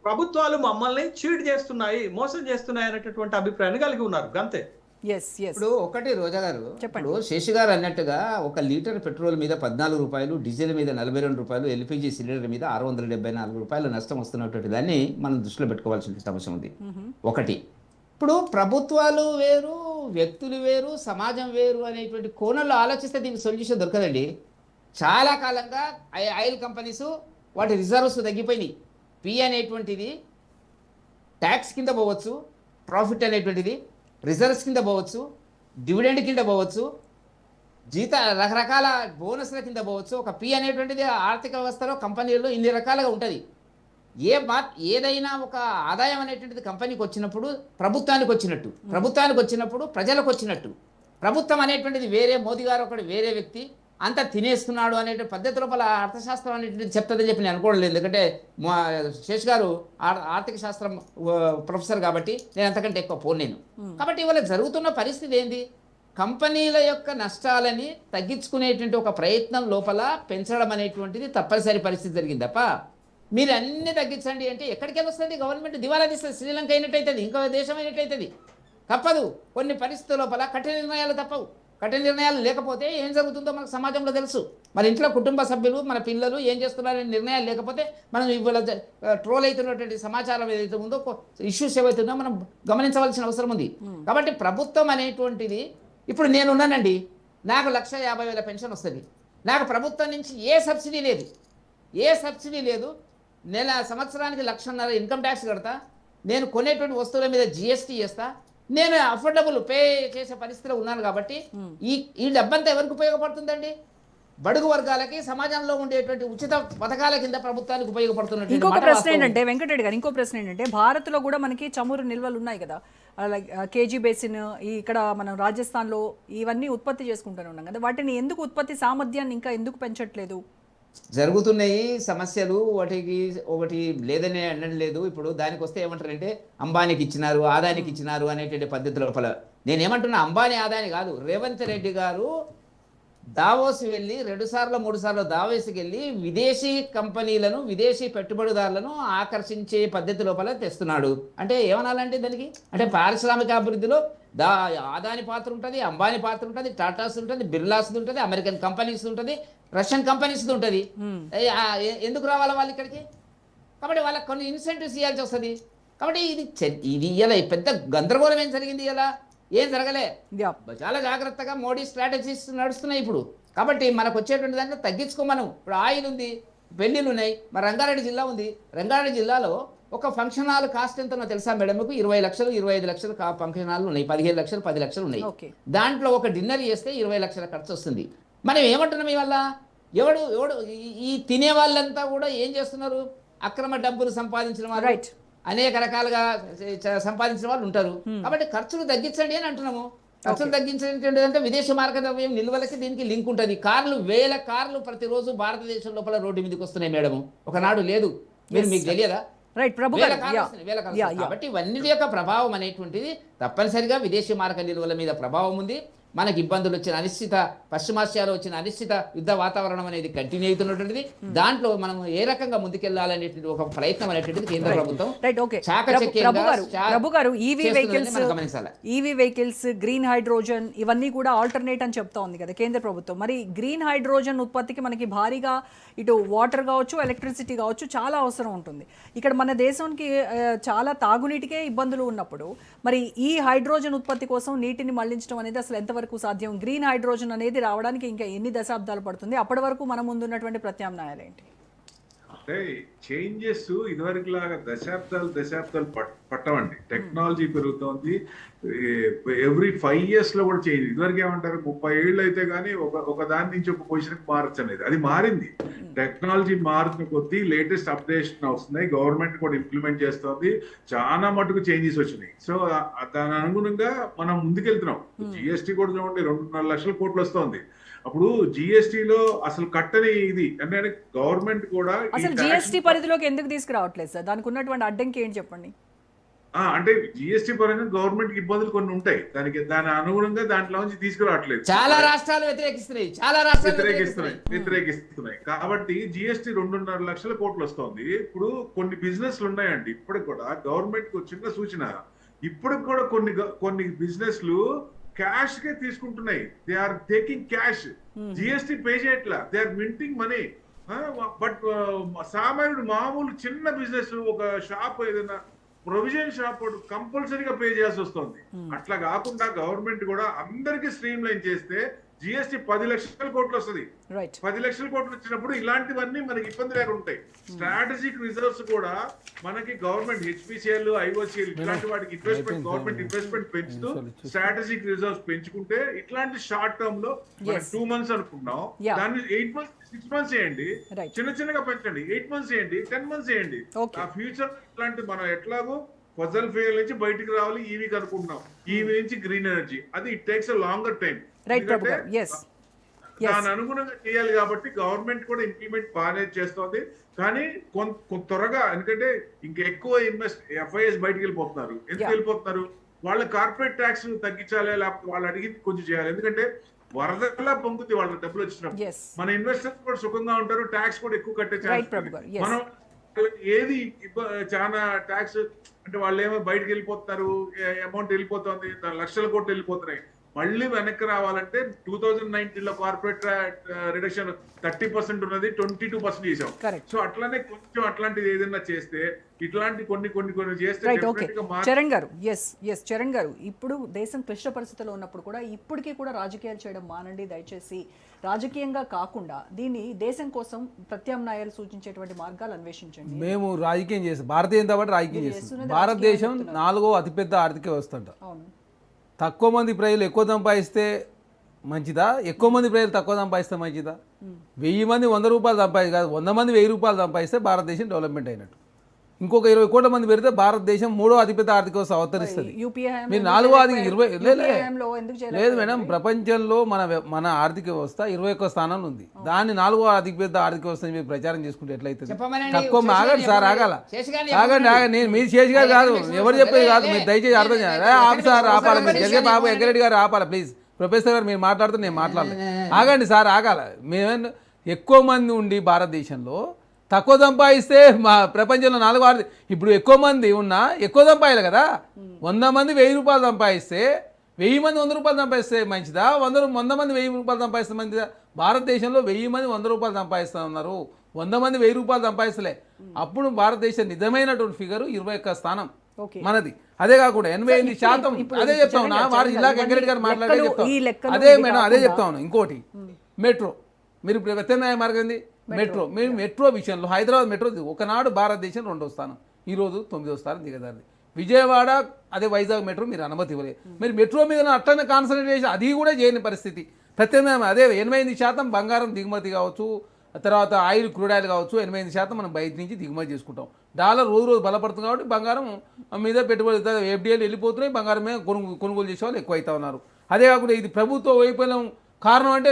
ప్రభుత్వాలు మమ్మల్ని చీట్ చేస్తున్నాయి, మోసం చేస్తున్నాయి అనేటటువంటి అభిప్రాయాన్ని కలిగి ఉన్నారు అంతే. ఇప్పుడు ఒకటి రోజా గారు, ఇప్పుడు శేషి గారు అన్నట్టుగా 1 లీటర్ పెట్రోల్ మీద 14 రూపాయలు, డీజిల్ మీద 42 రూపాయలు, ఎల్పిజి సిలిండర్ మీద 674 రూపాయలు నష్టం వస్తున్నటువంటి దాన్ని మనం దృష్టిలో పెట్టుకోవాల్సిన సమస్య ఉంది. ఒకటి, ఇప్పుడు ప్రభుత్వాలు వేరు, వ్యక్తులు వేరు, సమాజం వేరు అనేటువంటి కోణంలో ఆలోచిస్తే దీనికి సొల్యూషన్ దొరకదండి. చాలా కాలంగా ఆయిల్ కంపెనీస్ వాటి రిజర్వ్స్ తగ్గిపోయినాయి. పి అనేటువంటిది ట్యాక్స్ కింద పోవచ్చు, ప్రాఫిట్ అనేటువంటిది రిజర్వ్స్ కింద పోవచ్చు, డివిడెండ్ కింద పోవచ్చు, రకరకాల బోనస్ల కింద పోవచ్చు. ఒక పి అనేటువంటిది ఆర్థిక వ్యవస్థలో కంపెనీల్లో ఇన్ని రకాలుగా ఉంటుంది. ఏదైనా ఒక ఆదాయం అనేటువంటిది కంపెనీకి వచ్చినప్పుడు ప్రభుత్వానికి వచ్చినప్పుడు ప్రజలకు వచ్చినట్టు. ప్రభుత్వం అనేటువంటిది వేరే, మోదీ గారు ఒకటి వేరే వ్యక్తి అంతా తినేస్తున్నాడు అనే పద్ధతి లోపల అర్థశాస్త్రం అనేటువంటిది చెప్తుందని చెప్పి నేను అనుకోవడం లేదు. ఎందుకంటే శేష్ గారు ఆర్థిక శాస్త్రం ప్రొఫెసర్ కాబట్టి నేను అంతకంటే ఎక్కువ పోలేను. కాబట్టి ఇవాళ జరుగుతున్న పరిస్థితి ఏంది, కంపెనీల యొక్క నష్టాలని తగ్గించుకునేటువంటి ఒక ప్రయత్నం లోపల పెంచడం అనేటువంటిది తప్పనిసరి పరిస్థితి జరిగింది తప్ప మీరు అన్ని తగ్గించండి అంటే ఎక్కడికి వస్తుంది? గవర్నమెంట్ దివాలా తీస్తుంది. శ్రీలంక అయినట్టయితుంది, ఇంకో దేశం అయినట్టయితుంది. తప్పదు. కొన్ని పరిస్థితుల లోపల కఠిన నిర్ణయాలు తప్పవు. కఠిన నిర్ణయాలు లేకపోతే ఏం జరుగుతుందో మనకు సమాజంలో తెలుసు. మన ఇంట్లో కుటుంబ సభ్యులు, మన పిల్లలు ఏం చేస్తున్నారనే నిర్ణయాలు లేకపోతే మనం ఇవాళ ట్రోల్ అవుతున్నటువంటి సమాచారం ఏదైతే ఉందో, ఇష్యూస్ ఏవైతుందో మనం గమనించవలసిన అవసరం ఉంది. కాబట్టి ప్రభుత్వం అనేటువంటిది, ఇప్పుడు నేనున్నానండి, నాకు 1,50,000 పెన్షన్ వస్తుంది, నాకు ప్రభుత్వం నుంచి ఏ సబ్సిడీ లేదు, సంవత్సరానికి 1,50,000 ఇన్కమ్ ట్యాక్స్ కడతా, నేను కొనేటువంటి వస్తువుల మీద జిఎస్టీ చేస్తా, నేను అఫోర్డబుల్ పే చేసే పరిస్థితిలో ఉన్నాను కాబట్టి ఈ డబ్బంతా ఎవరికి ఉపయోగపడుతుందండి? బడుగు వర్గాలకి, సమాజంలో ఉండేటువంటి ఉచిత పథకాల కింద ప్రభుత్వానికి ఉపయోగపడుతున్నటువంటి ఇంకొక మాట ప్రశ్న వాస్తవం. ఏంటంటే వెంకటరెడ్డి గారు, ఇంకో ప్రశ్న ఏంటంటే భారత్లో కూడా మనకి చమురు నిల్వలు ఉన్నాయి కదా, లైక్ కేజీ బేసిన్, ఇక్కడ మనం రాజస్థాన్లో ఇవన్నీ ఉత్పత్తి చేసుకుంటూనే ఉన్నాం కదా, వాటిని ఎందుకు ఉత్పత్తి సామర్థ్యాన్ని ఇంకా ఎందుకు పెంచట్లేదు? జరుగుతున్నాయి సమస్యలు, ఒకటి లేదని అనడం లేదు. ఇప్పుడు దానికి వస్తే ఏమంటారంటే అంబానీకి ఇచ్చినారు, ఆదానికి ఇచ్చినారు అనేటువంటి పద్ధతి లోపల నేనేమంటున్నా, అంబానీ ఆదాని కాదు, రేవంత్ రెడ్డి గారు దావోస్ వెళ్ళి 2 సార్లు 3 సార్లు దావోస్కి వెళ్ళి విదేశీ కంపెనీలను, విదేశీ పెట్టుబడిదారులను ఆకర్షించే పద్ధతి లోపల తెస్తున్నాడు. అంటే ఏమనాలంటే దానికి, అంటే పారిశ్రామిక అభివృద్ధిలో ఆదాని పాత్ర ఉంటుంది, అంబానీ పాత్ర ఉంటుంది, టాటాస్ ఉంటుంది, బిర్లాస్ ఉంటుంది, అమెరికన్ కంపెనీస్ ఉంటుంది, రష్యన్ కంపెనీస్ ఉంటుంది. ఎందుకు రావాలి వాళ్ళు ఇక్కడికి? కాబట్టి వాళ్ళకి కొన్ని ఇన్సెంటివ్స్ ఇవ్వాల్సి వస్తుంది. కాబట్టి ఇది ఇలా పెద్ద గందరగోళం ఏం జరిగింది, ఇలా ఏం జరగలే. చాలా జాగ్రత్తగా మోడీ స్ట్రాటజీస్ నడుస్తున్నాయి ఇప్పుడు. కాబట్టి మనకు వచ్చేటువంటి దాంట్లో తగ్గించుకోమను. ఇప్పుడు ఆయిల్ ఉంది, పెళ్లిళ్ళు ఉన్నాయి, మరి రంగారెడ్డి జిల్లా ఉంది. రంగారెడ్డి జిల్లాలో ఒక ఫంక్షన్ హాల్ కాస్ట్ ఎంతనో తెలుసా మేడం మీకు? 20 లక్షలు 25 లక్షలు ఫంక్షన్ హాల్ ఉన్నాయి, 15 లక్షలు 10 లక్షలు ఉన్నాయి. దాంట్లో ఒక డిన్నర్ చేస్తే 20 లక్షల ఖర్చు వస్తుంది. మనం ఏమంటున్నాం ఇవాళ? ఎవడు ఈ తినే వాళ్ళంతా కూడా ఏం చేస్తున్నారు? అక్రమ డబ్బులు సంపాదించిన వాళ్ళు, అనేక రకాలుగా సంపాదించిన వాళ్ళు ఉంటారు. కాబట్టి ఖర్చులు తగ్గించండి అని అంటున్నాము. ఖర్చులు తగ్గించండి అంటే విదేశీ మార్గ ద్రవ్యం నిల్వలకి దీనికి లింక్ ఉంటుంది. కార్లు, 1000 కార్లు ప్రతిరోజు భారతదేశం లోపల రోడ్డు మీదకి వస్తున్నాయి మేడం. ఒకనాడు లేదు, మీకు తెలియదా? కాబట్టి ఇవన్నీ యొక్క ప్రభావం అనేటువంటిది తప్పనిసరిగా విదేశీ మార్గ నిల్వల మీద ప్రభావం ఉంది. మనకి ఇబ్బందులు వచ్చిన అనిశ్చిత, పశ్చిమాసియాలో వచ్చిన అనిశ్చిత యుద్ధ వాతావరణం అనేది కంటిన్యూ అవుతున్నటువంటిది. దాంట్లో మనం ఏ రకంగా ముందుకెళ్లాలనేటువంటి ఒక ప్రయత్నం అనేటువంటిది కేంద్ర ప్రభుత్వం ఈవీ వెహికల్స్, గ్రీన్ హైడ్రోజన్ ఇవన్నీ కూడా ఆల్టర్నేట్ అని చెప్తా ఉంది కదా కేంద్ర ప్రభుత్వం. మరి గ్రీన్ హైడ్రోజన్ ఉత్పత్తికి మనకి భారీగా ఇటు వాటర్ కావచ్చు, ఎలక్ట్రిసిటీ కావచ్చు చాలా అవసరం ఉంటుంది. ఇక్కడ మన దేశానికి చాలా తాగునీటికే ఇబ్బందులు ఉన్నప్పుడు మరి ఈ హైడ్రోజన్ ఉత్పత్తి కోసం నీటిని మళ్లించడం అనేది అసలు ఎంతవరకు సాధ్యం? గ్రీన్ హైడ్రోజన్ అనేది రావడానికి ఇంకా ఎన్ని దశాబ్దాలు పడుతుంది? అప్పటి వరకు మన ముందున్నటువంటి ప్రత్యామ్నాయాలు ఏంటి? అంటే చేంజెస్ ఇదివరకు లాగా దశాబ్దాలు పట్టవండి. టెక్నాలజీ పెరుగుతోంది. ఎవ్రీ 5 years లో కూడా చేంజ్. ఇదివరకు ఏమంటారు, 30 ఏళ్ళు అయితే కానీ ఒక దాని నుంచి ఒక పొజిషన్కి మారచ్చు అనేది. అది మారింది. టెక్నాలజీ మారుతున్న కొద్దీ లేటెస్ట్ అప్డేషన్ వస్తున్నాయి. గవర్నమెంట్ కూడా ఇంప్లిమెంట్ చేస్తుంది. చాలా మటుకు చేంజెస్ వచ్చినాయి. సో దాని అనుగుణంగా మనం ముందుకెళ్తున్నాం. జిఎస్టీ కూడా చూడండి, 2.5 లక్షల కోట్లు వస్తుంది. అప్పుడు జిఎస్టీలో అసలు కట్టని ఇది అంటే గవర్నమెంట్ కూడా అసలు జిఎస్టీ పరిధిలోకి ఎందుకు తీసుకురావట్లేదు సార్? దానికి ఉన్నటువంటి అడ్డంకి ఏంటి చెప్పండి? అంటే జిఎస్టీ పరంగా గవర్నమెంట్ ఇబ్బందులు కొన్ని ఉంటాయి. దాని అనుగుణంగా దాంట్లో నుంచి తీసుకురావట్లేదు. చాలా రాష్ట్రాలు వ్యతిరేకిస్తున్నాయి. కాబట్టి జిఎస్టీ 2.5 లక్షల కోట్లు వస్తుంది. ఇప్పుడు కొన్ని బిజినెస్లు ఉన్నాయండి. ఇప్పటికి కూడా గవర్నమెంట్ కు చిన్న సూచన, ఇప్పటికి కూడా కొన్ని బిజినెస్లు క్యాష్ కే తీసుకుంటున్నాయి. They are taking cash, GST pay చేయట్లా, they are minting money. But సామాన్యుడు మామూలు చిన్న బిజినెస్, ఒక షాప్, ఏదైనా ప్రొవిజన్ షాప్ కంపల్సరీగా పే చేయాల్సి వస్తుంది. అట్లా కాకుండా గవర్నమెంట్ కూడా అందరికీ స్ట్రీమ్ లైన్ చేస్తే జిఎస్టీ 10 లక్షల కోట్లు వస్తుంది. 10 లక్షల కోట్లు వచ్చినప్పుడు ఇలాంటివన్నీ మనకి ఇబ్బంది లేకుండా ఉంటాయి. స్ట్రాటజిక్ రిజర్వ్స్ కూడా మనకి గవర్నమెంట్ హెచ్పిసిఎల్, ఐఓసిఎల్ ఇట్లాంటి వాటికి గవర్నమెంట్ ఇన్వెస్ట్మెంట్ పెంచుతూ స్ట్రాటజిక్ రిజర్వ్స్ పెంచుకుంటే ఇట్లాంటి షార్ట్ టర్మ్ లో 2 months అనుకున్నాం, దాన్ని 8 months 6 months చేయండి. చిన్నగా పెంచండి. 8 months చేయండి, 10 months చేయండి. ఆ ఫ్యూచర్ ఇట్లాంటి మనం ఎట్లాగో ఫసల్ ఫ్యూయల్ నుంచి బయటికి రావాలి, ఈవీకి అనుకుంటున్నాం. ఈవీ నుంచి గ్రీన్ ఎనర్జీ, అది it takes a longer time. దాని అనుగుణంగా చేయాలి. కాబట్టి గవర్నమెంట్ కూడా ఇంప్లిమెంట్ బాగానే చేస్తోంది. కానీ త్వరగా, ఎందుకంటే ఇంకా ఎక్కువ ఎఫ్ఐఎస్ బయటకు వెళ్ళిపోతున్నారు. ఎందుకు వెళ్ళిపోతున్నారు? వాళ్ళ కార్పొరేట్ ట్యాక్స్ తగ్గించాలి, లేకపోతే వాళ్ళు అడిగింది కొంచెం చేయాలి. ఎందుకంటే వరదలా పొంగుతుంది వాళ్ళ డబ్బులు వచ్చినప్పుడు. మన ఇన్వెస్టర్స్ కూడా సుఖంగా ఉంటారు, ట్యాక్స్ కూడా ఎక్కువ కట్టే ఛాన్స్. మనం ఏది చాలా ట్యాక్స్ అంటే వాళ్ళు ఏమో బయటకు వెళ్ళిపోతున్నారు, అమౌంట్ వెళ్ళిపోతుంది, లక్షల కోట్లు వెళ్ళిపోతున్నాయి. మళ్ళీ వెనక్కి రావాలంటే 2019 లో కార్పొరేట్ రిడక్షన్ 30% ఉన్నది 22% చేసాం. సో అట్లానే కొంచెం అట్లాంటిది ఏదైనా చేస్తే ఇట్లాంటి కొన్ని చేస్తే రైట్, ఓకే. definitely గా చరణ్ గారు, ఎస్ చరణ్ గారు, ఇప్పుడు దేశం క్లిష్ట పరిస్థితుల్లో ఉన్నప్పుడు కూడా ఇప్పటికీ కూడా రాజకీయాలు చేయడం మానండి దయచేసి. రాజకీయంగా కాకుండా దీన్ని దేశం కోసం ప్రత్యామ్నాయాలు సూచించేటువంటి మార్గాలు అన్వేషించండి. మేము రాజకీయం చేస్తాం, భారతీయ జనతా పార్టీ రాజకీయం చేస్తుంది. భారతదేశం 4వ అతిపెద్ద ఆర్థిక వ్యవస్థ అంట. అవును, తక్కువ మంది ప్రజలు ఎక్కువ సంపాదిస్తే మంచిదా, ఎక్కువ మంది ప్రజలు తక్కువ సంపాదిస్తే మంచిదా? 1000 మంది 100 రూపాయలు కాదు, 100 మంది 1000 రూపాయలు సంపాదిస్తే భారతదేశం డెవలప్మెంట్ అయినట్టు. ఇంకొక 20 కోట్ల మంది పెడితే భారతదేశం 3వ అతిపెద్ద ఆర్థిక వ్యవస్థ అవతరిస్తుంది. యూపీఏ హయాంలో మీరు ఎందుకు 4వ చేయలేకపోయారు? ఆర్థిక 20 యూపీఏ హయాంలో ఎందుకు చేయలేకపోయారు? లేదు మేడం, ప్రపంచంలో మన ఆర్థిక వ్యవస్థ 21వ స్థానంలో ఉంది. దాన్ని 4వ అతిపెద్ద ఆర్థిక వ్యవస్థ మీరు ప్రచారం చేసుకుంటే ఎట్లయితుంది? చెప్పమనండి, తక్కువ శేష్ గారు ఆగండి సార్, ఆగాల శేష్ గారు ఆగండి నేను మీరు చేసి గారు కాదు, ఎవరు చెప్పేది కాదు, మీరు దయచేసి అర్థం చేయాలి. ఆపాలి, ఆపాలి, మీరు జరిగే బాబు వెంకరెడ్డి గారు ఆపాలి ప్లీజ్. ప్రొఫెసర్ గారు మీరు మాట్లాడుతూ నేను మాట్లాడలేదు. ఆగండి సార్, ఆగాల. మేము ఎక్కువ మంది ఉండి భారతదేశంలో తక్కువ సంపాదిస్తే మా ప్రపంచంలో 4వ ఆర్థిక, ఇప్పుడు ఎక్కువ మంది ఉన్నా ఎక్కువ సంపాదాలి కదా. 100 మంది 1000 రూపాయలు సంపాదిస్తే 1000 మంది 100 రూపాయలు సంపాదిస్తే మంచిదా, 100 మంది 1000 రూపాయలు సంపాదిస్తే మంచిదా? భారతదేశంలో 1000 మంది 100 రూపాయలు సంపాదిస్తూ ఉన్నారు, 100 మంది 1000 రూపాయలు సంపాదిస్తలే. అప్పుడు భారతదేశం నిజమైనటువంటి ఫిగర్ 21వ స్థానం ఓకే. మనది. అదే కాకుండా 88% అదే చెప్తా ఉన్నా. వారు ఇలా వెంకరెడ్డి గారు మాట్లాడే చెప్తా అదే మేడం, అదే చెప్తా ఉన్నా. ఇంకోటి మెట్రో, మీరు ప్రత్యామ్నాయ మార్గం ఏంది? మెట్రో. మీరు మెట్రో విషయంలో హైదరాబాద్ మెట్రో ఒకనాడు భారతదేశం 2వ స్థానం, ఈరోజు 9వ స్థానం దిగదారిది. విజయవాడ అదే వైజాగ్ మెట్రో మీరు అనుమతి ఇవ్వలేదు. మీరు మెట్రో మీద అట్లనే కాన్సన్ట్రేట్ చేసి అది కూడా చేయని పరిస్థితి. ప్రత్యామ్నాయం అదే 88% బంగారం దిగుమతి కావచ్చు, తర్వాత ఆయిల్ క్రూడ్ ఆయిల్ కావచ్చు, 88% మనం బయట నుంచి దిగుమతి చేసుకుంటాం. డాలర్ రోజు రోజు బలపడుతుంది కాబట్టి బంగారం మీద పెట్టుబడి ఎఫ్డిఐలు వెళ్ళిపోతున్నాయి, బంగారం మీద కొనుగోలు చేసే వాళ్ళు ఎక్కువ అవుతా ఉన్నారు. అదే కాకుండా ఇది ప్రభుత్వ వైఫల్యం కారణం అంటే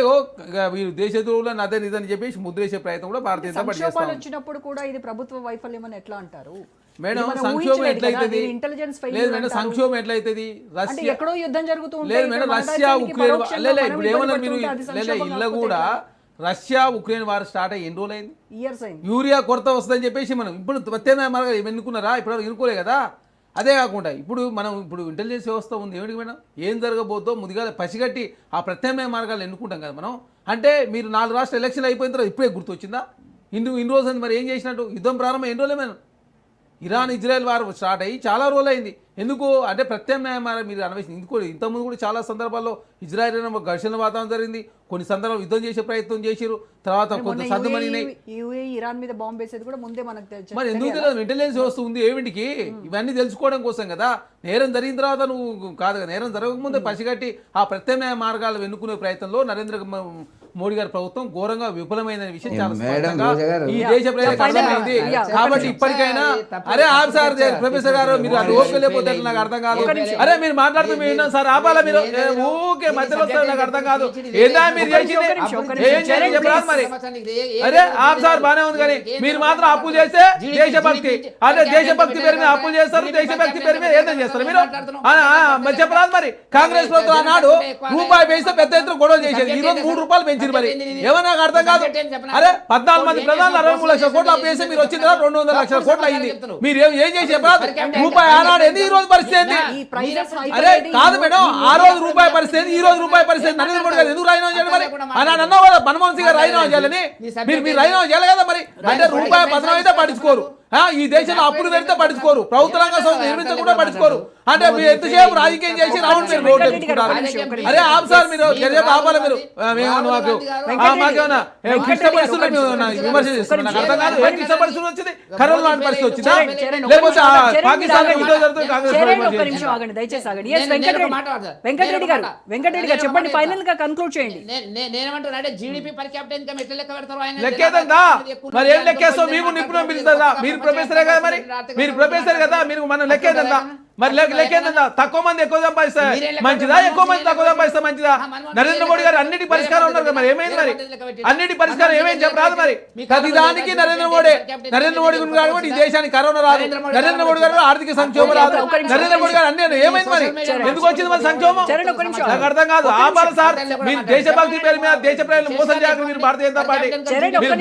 వీరు దేశ ద్రోహులను అదే ఇదని చెప్పేసి ముద్రేసే ప్రయత్నం కూడా భారతీయ జనతా పార్టీ చేస్తాం. వచ్చినప్పుడు కూడా ఇది ప్రభుత్వ వైఫల్యం అని ఎట్లా అంటారు మేడం? సంక్షోభం ఎట్లయితుంది? ఇంటెలిజెన్స్ లేదు మేడం, సంక్షోభం ఎట్లయితుంది? అంటే ఎక్కడో యుద్ధం జరుగుతుంది. లేదు మేడం, రష్యా ఉక్రెయిన్ ఇప్పుడు ఏమన్నా మీరు ఇళ్ళ కూడా రష్యా ఉక్రెయిన్ వారు స్టార్ట్ అయ్యి ఎన్ని రోజులు అయింది? ఇయర్స్ అయింది. యూరియా కొరత వస్తుందని చెప్పేసి మనం ఇప్పుడు ప్రత్యేక మార్గం ఎన్నుకున్నారా? ఇప్పుడు ఎన్నుకోలే కదా. అదే కాకుండా ఇప్పుడు ఇంటెలిజెన్స్ వ్యవస్థ ఉంది. ఏమిటి మేడం, ఏం జరగబోతో ముందుగా పసిగట్టి ఆ ప్రత్యామ్నాయ మార్గాలు ఎన్నుకుంటాం కదా మనం. అంటే మీరు 4 రాష్ట్ర ఎలక్షన్లు అయిపోయిన తర్వాత ఇప్పుడే గుర్తొచ్చిందా? ఇన్ని రోజులు మరి ఏం చేసినట్టు? యుద్ధం ప్రారంభం ఎన్ని రోజులే మేడం? ఇరాన్ ఇజ్రాయెల్ వారు స్టార్ట్ అయ్యి చాలా రోజులు అయింది. ఎందుకు అంటే ప్రత్యామ్నాయ మార్గం మీరు అన్వేషించి. ఇంతకుముందు కూడా చాలా సందర్భాల్లో ఇజ్రాయెల్ ఘర్షణ వాతావరణం జరిగింది, కొన్ని సందర్భాలు యుద్ధం చేసే ప్రయత్నం చేశారు, తర్వాత కొంత సర్దుమణినాయి. ఇరాన్ మీద బాంబు వేసేది కూడా ముందే మనకు తెలుసు. మరి ఎందుకు తెలియదు? ఇంటెలిజెన్స్ వ్యవస్థ ఉంది ఏమిటికి? ఇవన్నీ తెలుసుకోవడం కోసం కదా. నేరం జరిగిన తర్వాత నువ్వు కాదు కదా, నేరం జరగకముందే పసిగట్టి ఆ ప్రత్యామ్నాయ మార్గాలు ఎన్నుకునే ప్రయత్నంలో నరేంద్ర మోడీ గారి ప్రభుత్వం ఘోరంగా విఫలమైన విషయం చాలా స్పష్టంగా ఈ దేశ ప్రజలకు అర్థమైంది. కాబట్టి ఇప్పటికైనా అరే ఆప్ సార్, ప్రొఫెసర్ గారు మీరు అది ఓపికలేకపోతే నాకు అర్థం కాదు. అరే మీరు మాట్లాడుతూ మీరు విన్నాం సార్, ఆపాలా మీరు? ఊకే మధ్యలో వస్తారు, నాకు అర్థం కాదు. ఏదా మీరు చేసింది ఏం చేయాలి చెప్పరాదు మరి. అరే ఆప్ సార్ బానే ఉంది, కానీ మీరు మాత్రం అప్పులు చేస్తే దేశభక్తి, అదే దేశభక్తి పేరు మీద అప్పులు చేస్తారు, దేశభక్తి పేరు మీద ఏదైనా చేస్తారు మీరు చెప్పరాదు మరి. కాంగ్రెస్ ప్రభుత్వం ఆనాడు రూపాయి వేస్తే పెద్ద ఎత్తున గొడవ చేసేది, ఈ రోజు 3 రూపాయలు పెంచారు. మరి ఏమన్నా నాకు అర్థం కాదు. అరే 14 మంది ప్రధానులు 63 లక్షల కోట్లు అప్పు చేసి మీరు వచ్చిన తర్వాత 200 లక్షల కోట్లు అయింది. మీరు ఏం చేసి చెప్పరాదు? రూపాయి ఆనాడు ఏంది, ఈ రోజు పరిస్థితి ఏంది? అరే కాదు మేడం, ఆ రోజు రూపాయి పరిస్థితి, ఈ రోజు రూపాయి పరిస్థితి. నరేంద్ర మోడీ గారు ఎందుకు రాజీనామా చేయాలి మరి? ఆనాడు అన్నావు కదా మన్మోహన్ సింగ్ గారు రాజీనామా చేయాలని. మీరు రాజీనామా చేయాలి కదా మరి. అంటే రూపాయి పతనం అయితే పట్టించుకోరు, ఈ దేశంలో అప్పులు పెడితే పట్టించుకోరు, ప్రభుత్వ రంగ సంస్థ నిర్మించకుండా పట్టించుకోరు. అంటే మీరు ఎంతసేపు రాజకీయం చేసి రావడం మీరు ఓటు తెచ్చుకుంటారు. అరే ఆప్ సార్ మీరు ఆపాలి మీరు. మాకేమన్నా క్లిష్ట పరిస్థితులు విమర్శ చేస్తున్నారు, నాకు అర్థం కాదు. ఏం క్లిష్ట పరిస్థితులు వచ్చింది? కరోనా లాంటి పరిస్థితి వచ్చిందా? లేకపోతే పాకిస్తాన్ యుద్ధం జరుగుతుంది, కాంగ్రెస్ వెంకటరెడ్డి గారు చెప్పండి, ఫైనల్ గా కన్క్లూడ్ చేయండి. నేనేమంటానంటే జీడిపి పర్ క్యాపిటల్ ఇన్కమ్ ఎట్లా లెక్క పెడతారు? లెక్కేదంతా మరి ఏం లెక్కేస్తావు? మీకు నిపుణులు పిలుస్తుందా? మీరు ప్రొఫెసరే కదా మరి, మీరు ప్రొఫెసర్ కదా, మీరు మనం లెక్కేదంతా మరి లెక్కేదంతా. తక్కువ మంది ఎక్కువ సంపాదిస్తే మంచిదా, ఎక్కువ మంది తక్కువ సంపాదిస్తే మంచిదా? నరేంద్ర మోడీ గారు అన్నిటి పరిష్కారం ఉన్నారు కదా, మరి ఏమైంది మరి? అన్నిటి పరిష్కారం ఏమైంది చెప్పరాదు మరి. ప్రతిదానికి నరేంద్ర మోడీ గురించి ఈ దేశానికి కరోనా రాదు, నరేంద్ర మోడీ గారు ఆర్థిక సంక్షోభం రాదు, నరేంద్ర మోడీ గారు అన్ని ఏమైంది మరి? ఎందుకు వచ్చింది మరి సంక్షోభం? నాకు అర్థం కాదు. ఆపాలి సార్, మీరు దేశభక్తి పేరు మీద దేశ ప్రజలను మోసం చేయకుండా మీరు భారతీయ జనతా పార్టీ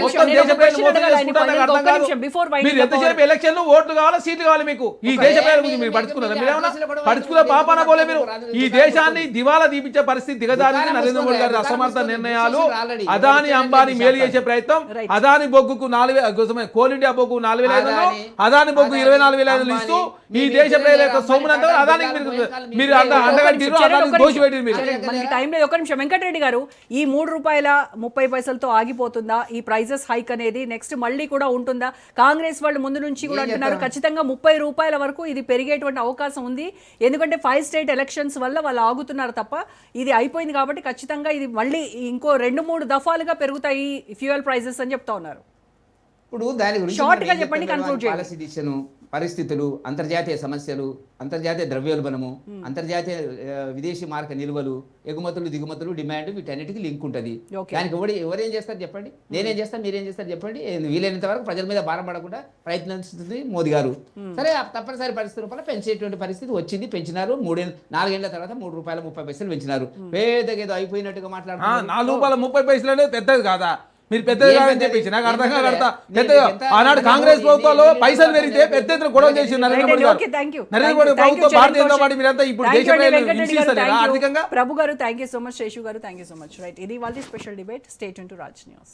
మొత్తం దేశ ప్రజలు మోసం చేసుకుంటారు. నాకు అర్థం కాదు. మీరు ఎంతసేపు ఎలక్షన్లు ఓట్లు కావాలా, సీట్లు కావాలి మీకు? ఈ దేశ ప్రజల గురించి మీరు పడుతున్నారు. పట్టించుకున్నారా మీరు మీరేమన్నా అడ్రస్లో కూడా పట్టించుకున్న ఎందుకు పాపాన పోలే మీరు రాదు? ఈ దేశాన్ని దివాలా దీపించే పరిస్థితి దిగజారింది నరేంద్ర మోడీ గారి అసమర్థ నిర్ణయాలు అదాని అంబానీ మేలు చేసే ప్రయత్నం అదాని బొగ్గుకు 4,000 కోల్ ఇండియా బొగ్గు 4,500 అదాని బొగ్గు 24,500 ఇస్తూ ఈ దేశ ప్రజల యొక్క సొమ్మునంతా అదానికి మీరు అండగట్టిరు అదానికి దోషిపెట్టిరు మీరు మనకి టైం లేదు. ఒక నిమిషం వెంకటరెడ్డి గారు, ఈ ₹3.30 ఆగిపోతుందా ఈ ప్రైజెస్ హైక్ అనేది? నెక్స్ట్ మళ్ళీ కూడా ఉంటుందా? కాంగ్రెస్ వాళ్ళు ముందు నుంచి కూడా అంటున్నారు ఖచ్చితంగా ₹30 వరకు ఇది పెరిగేటువంటి అవకాశం ఉంది. ఎందుకంటే 5 స్టేట్ ఎలక్షన్స్ వల్ల వాళ్ళు ఆగుతున్నారు తప్ప ఇది అయిపోయింది కాబట్టి ఖచ్చితంగా ఇది మళ్ళీ ఇంకో 2-3 దఫాలుగా పెరుగుతాయి ఫ్యూయల్ ప్రైజెస్ అని చెప్తా ఉన్నారు. ఇప్పుడు దాని గురించి Short గా మనం ఏం చెప్పండి, చెప్తాం conclude కదా, చేయండి. పాలసీ డిసిషన్, పరిస్థితులు, అంతర్జాతీయ సమస్యలు, అంతర్జాతీయ ద్రవ్యోల్బణము, అంతర్జాతీయ విదేశీ మార్క నిల్వలు, ఎగుమతులు దిగుమతులు, డిమాండ్, వీటన్నిటికీ లింక్ ఉంటుంది. Okay. దానికి ఎవరేం చేస్తారు చెప్పండి? నేనేం చేస్తాను, మీరేం చేస్తారు చెప్పండి? వీలైనంత వరకు ప్రజల మీద భారం పడకుండా ప్రయత్నిస్తుంది మోదీ గారు. సరే, ఆ తప్పనిసరి పరిస్థితి రూపాయలు పెంచేటువంటి పరిస్థితి వచ్చింది. పెంచినారు. 4 ఏళ్ల తర్వాత ₹3.30 పెంచినారు. పేదగా ఏదో అయిపోయినట్టుగా మాట్లాడుతున్నారు. ₹4.30 అనేది పెద్దది కాదా? మీరు పెద్దది ఏం కాదని పెద్దది? చెప్పించి నాకు అర్థం ఏం కాదు. పెద్దది? పెద్దగా ఎంత- ఆనాడు ఎంత- కాంగ్రెస్ ఎంత- ప్రభుత్వంలో ఎంత- పైసలు పెరిగితే పెద్ద ఎత్తున గొడవ చేసి నరేంద్ర మోడీ గారు. Okay, thank you. Narendra Modi Thank you, ప్రభుత్వం భారతీయ జనతా Charan పార్టీ మీరంతా ఇప్పుడు Thank దేశ you అండి, ప్రజలను వెంకటరెడ్డి గారు, హింసిస్తారా thank you. ఆర్థికంగా? ప్రభు గారు thank you so much, Seshu గారు thank you so much. Right, ఇది వాళ్ళ special debate. Stay tune to Raj news.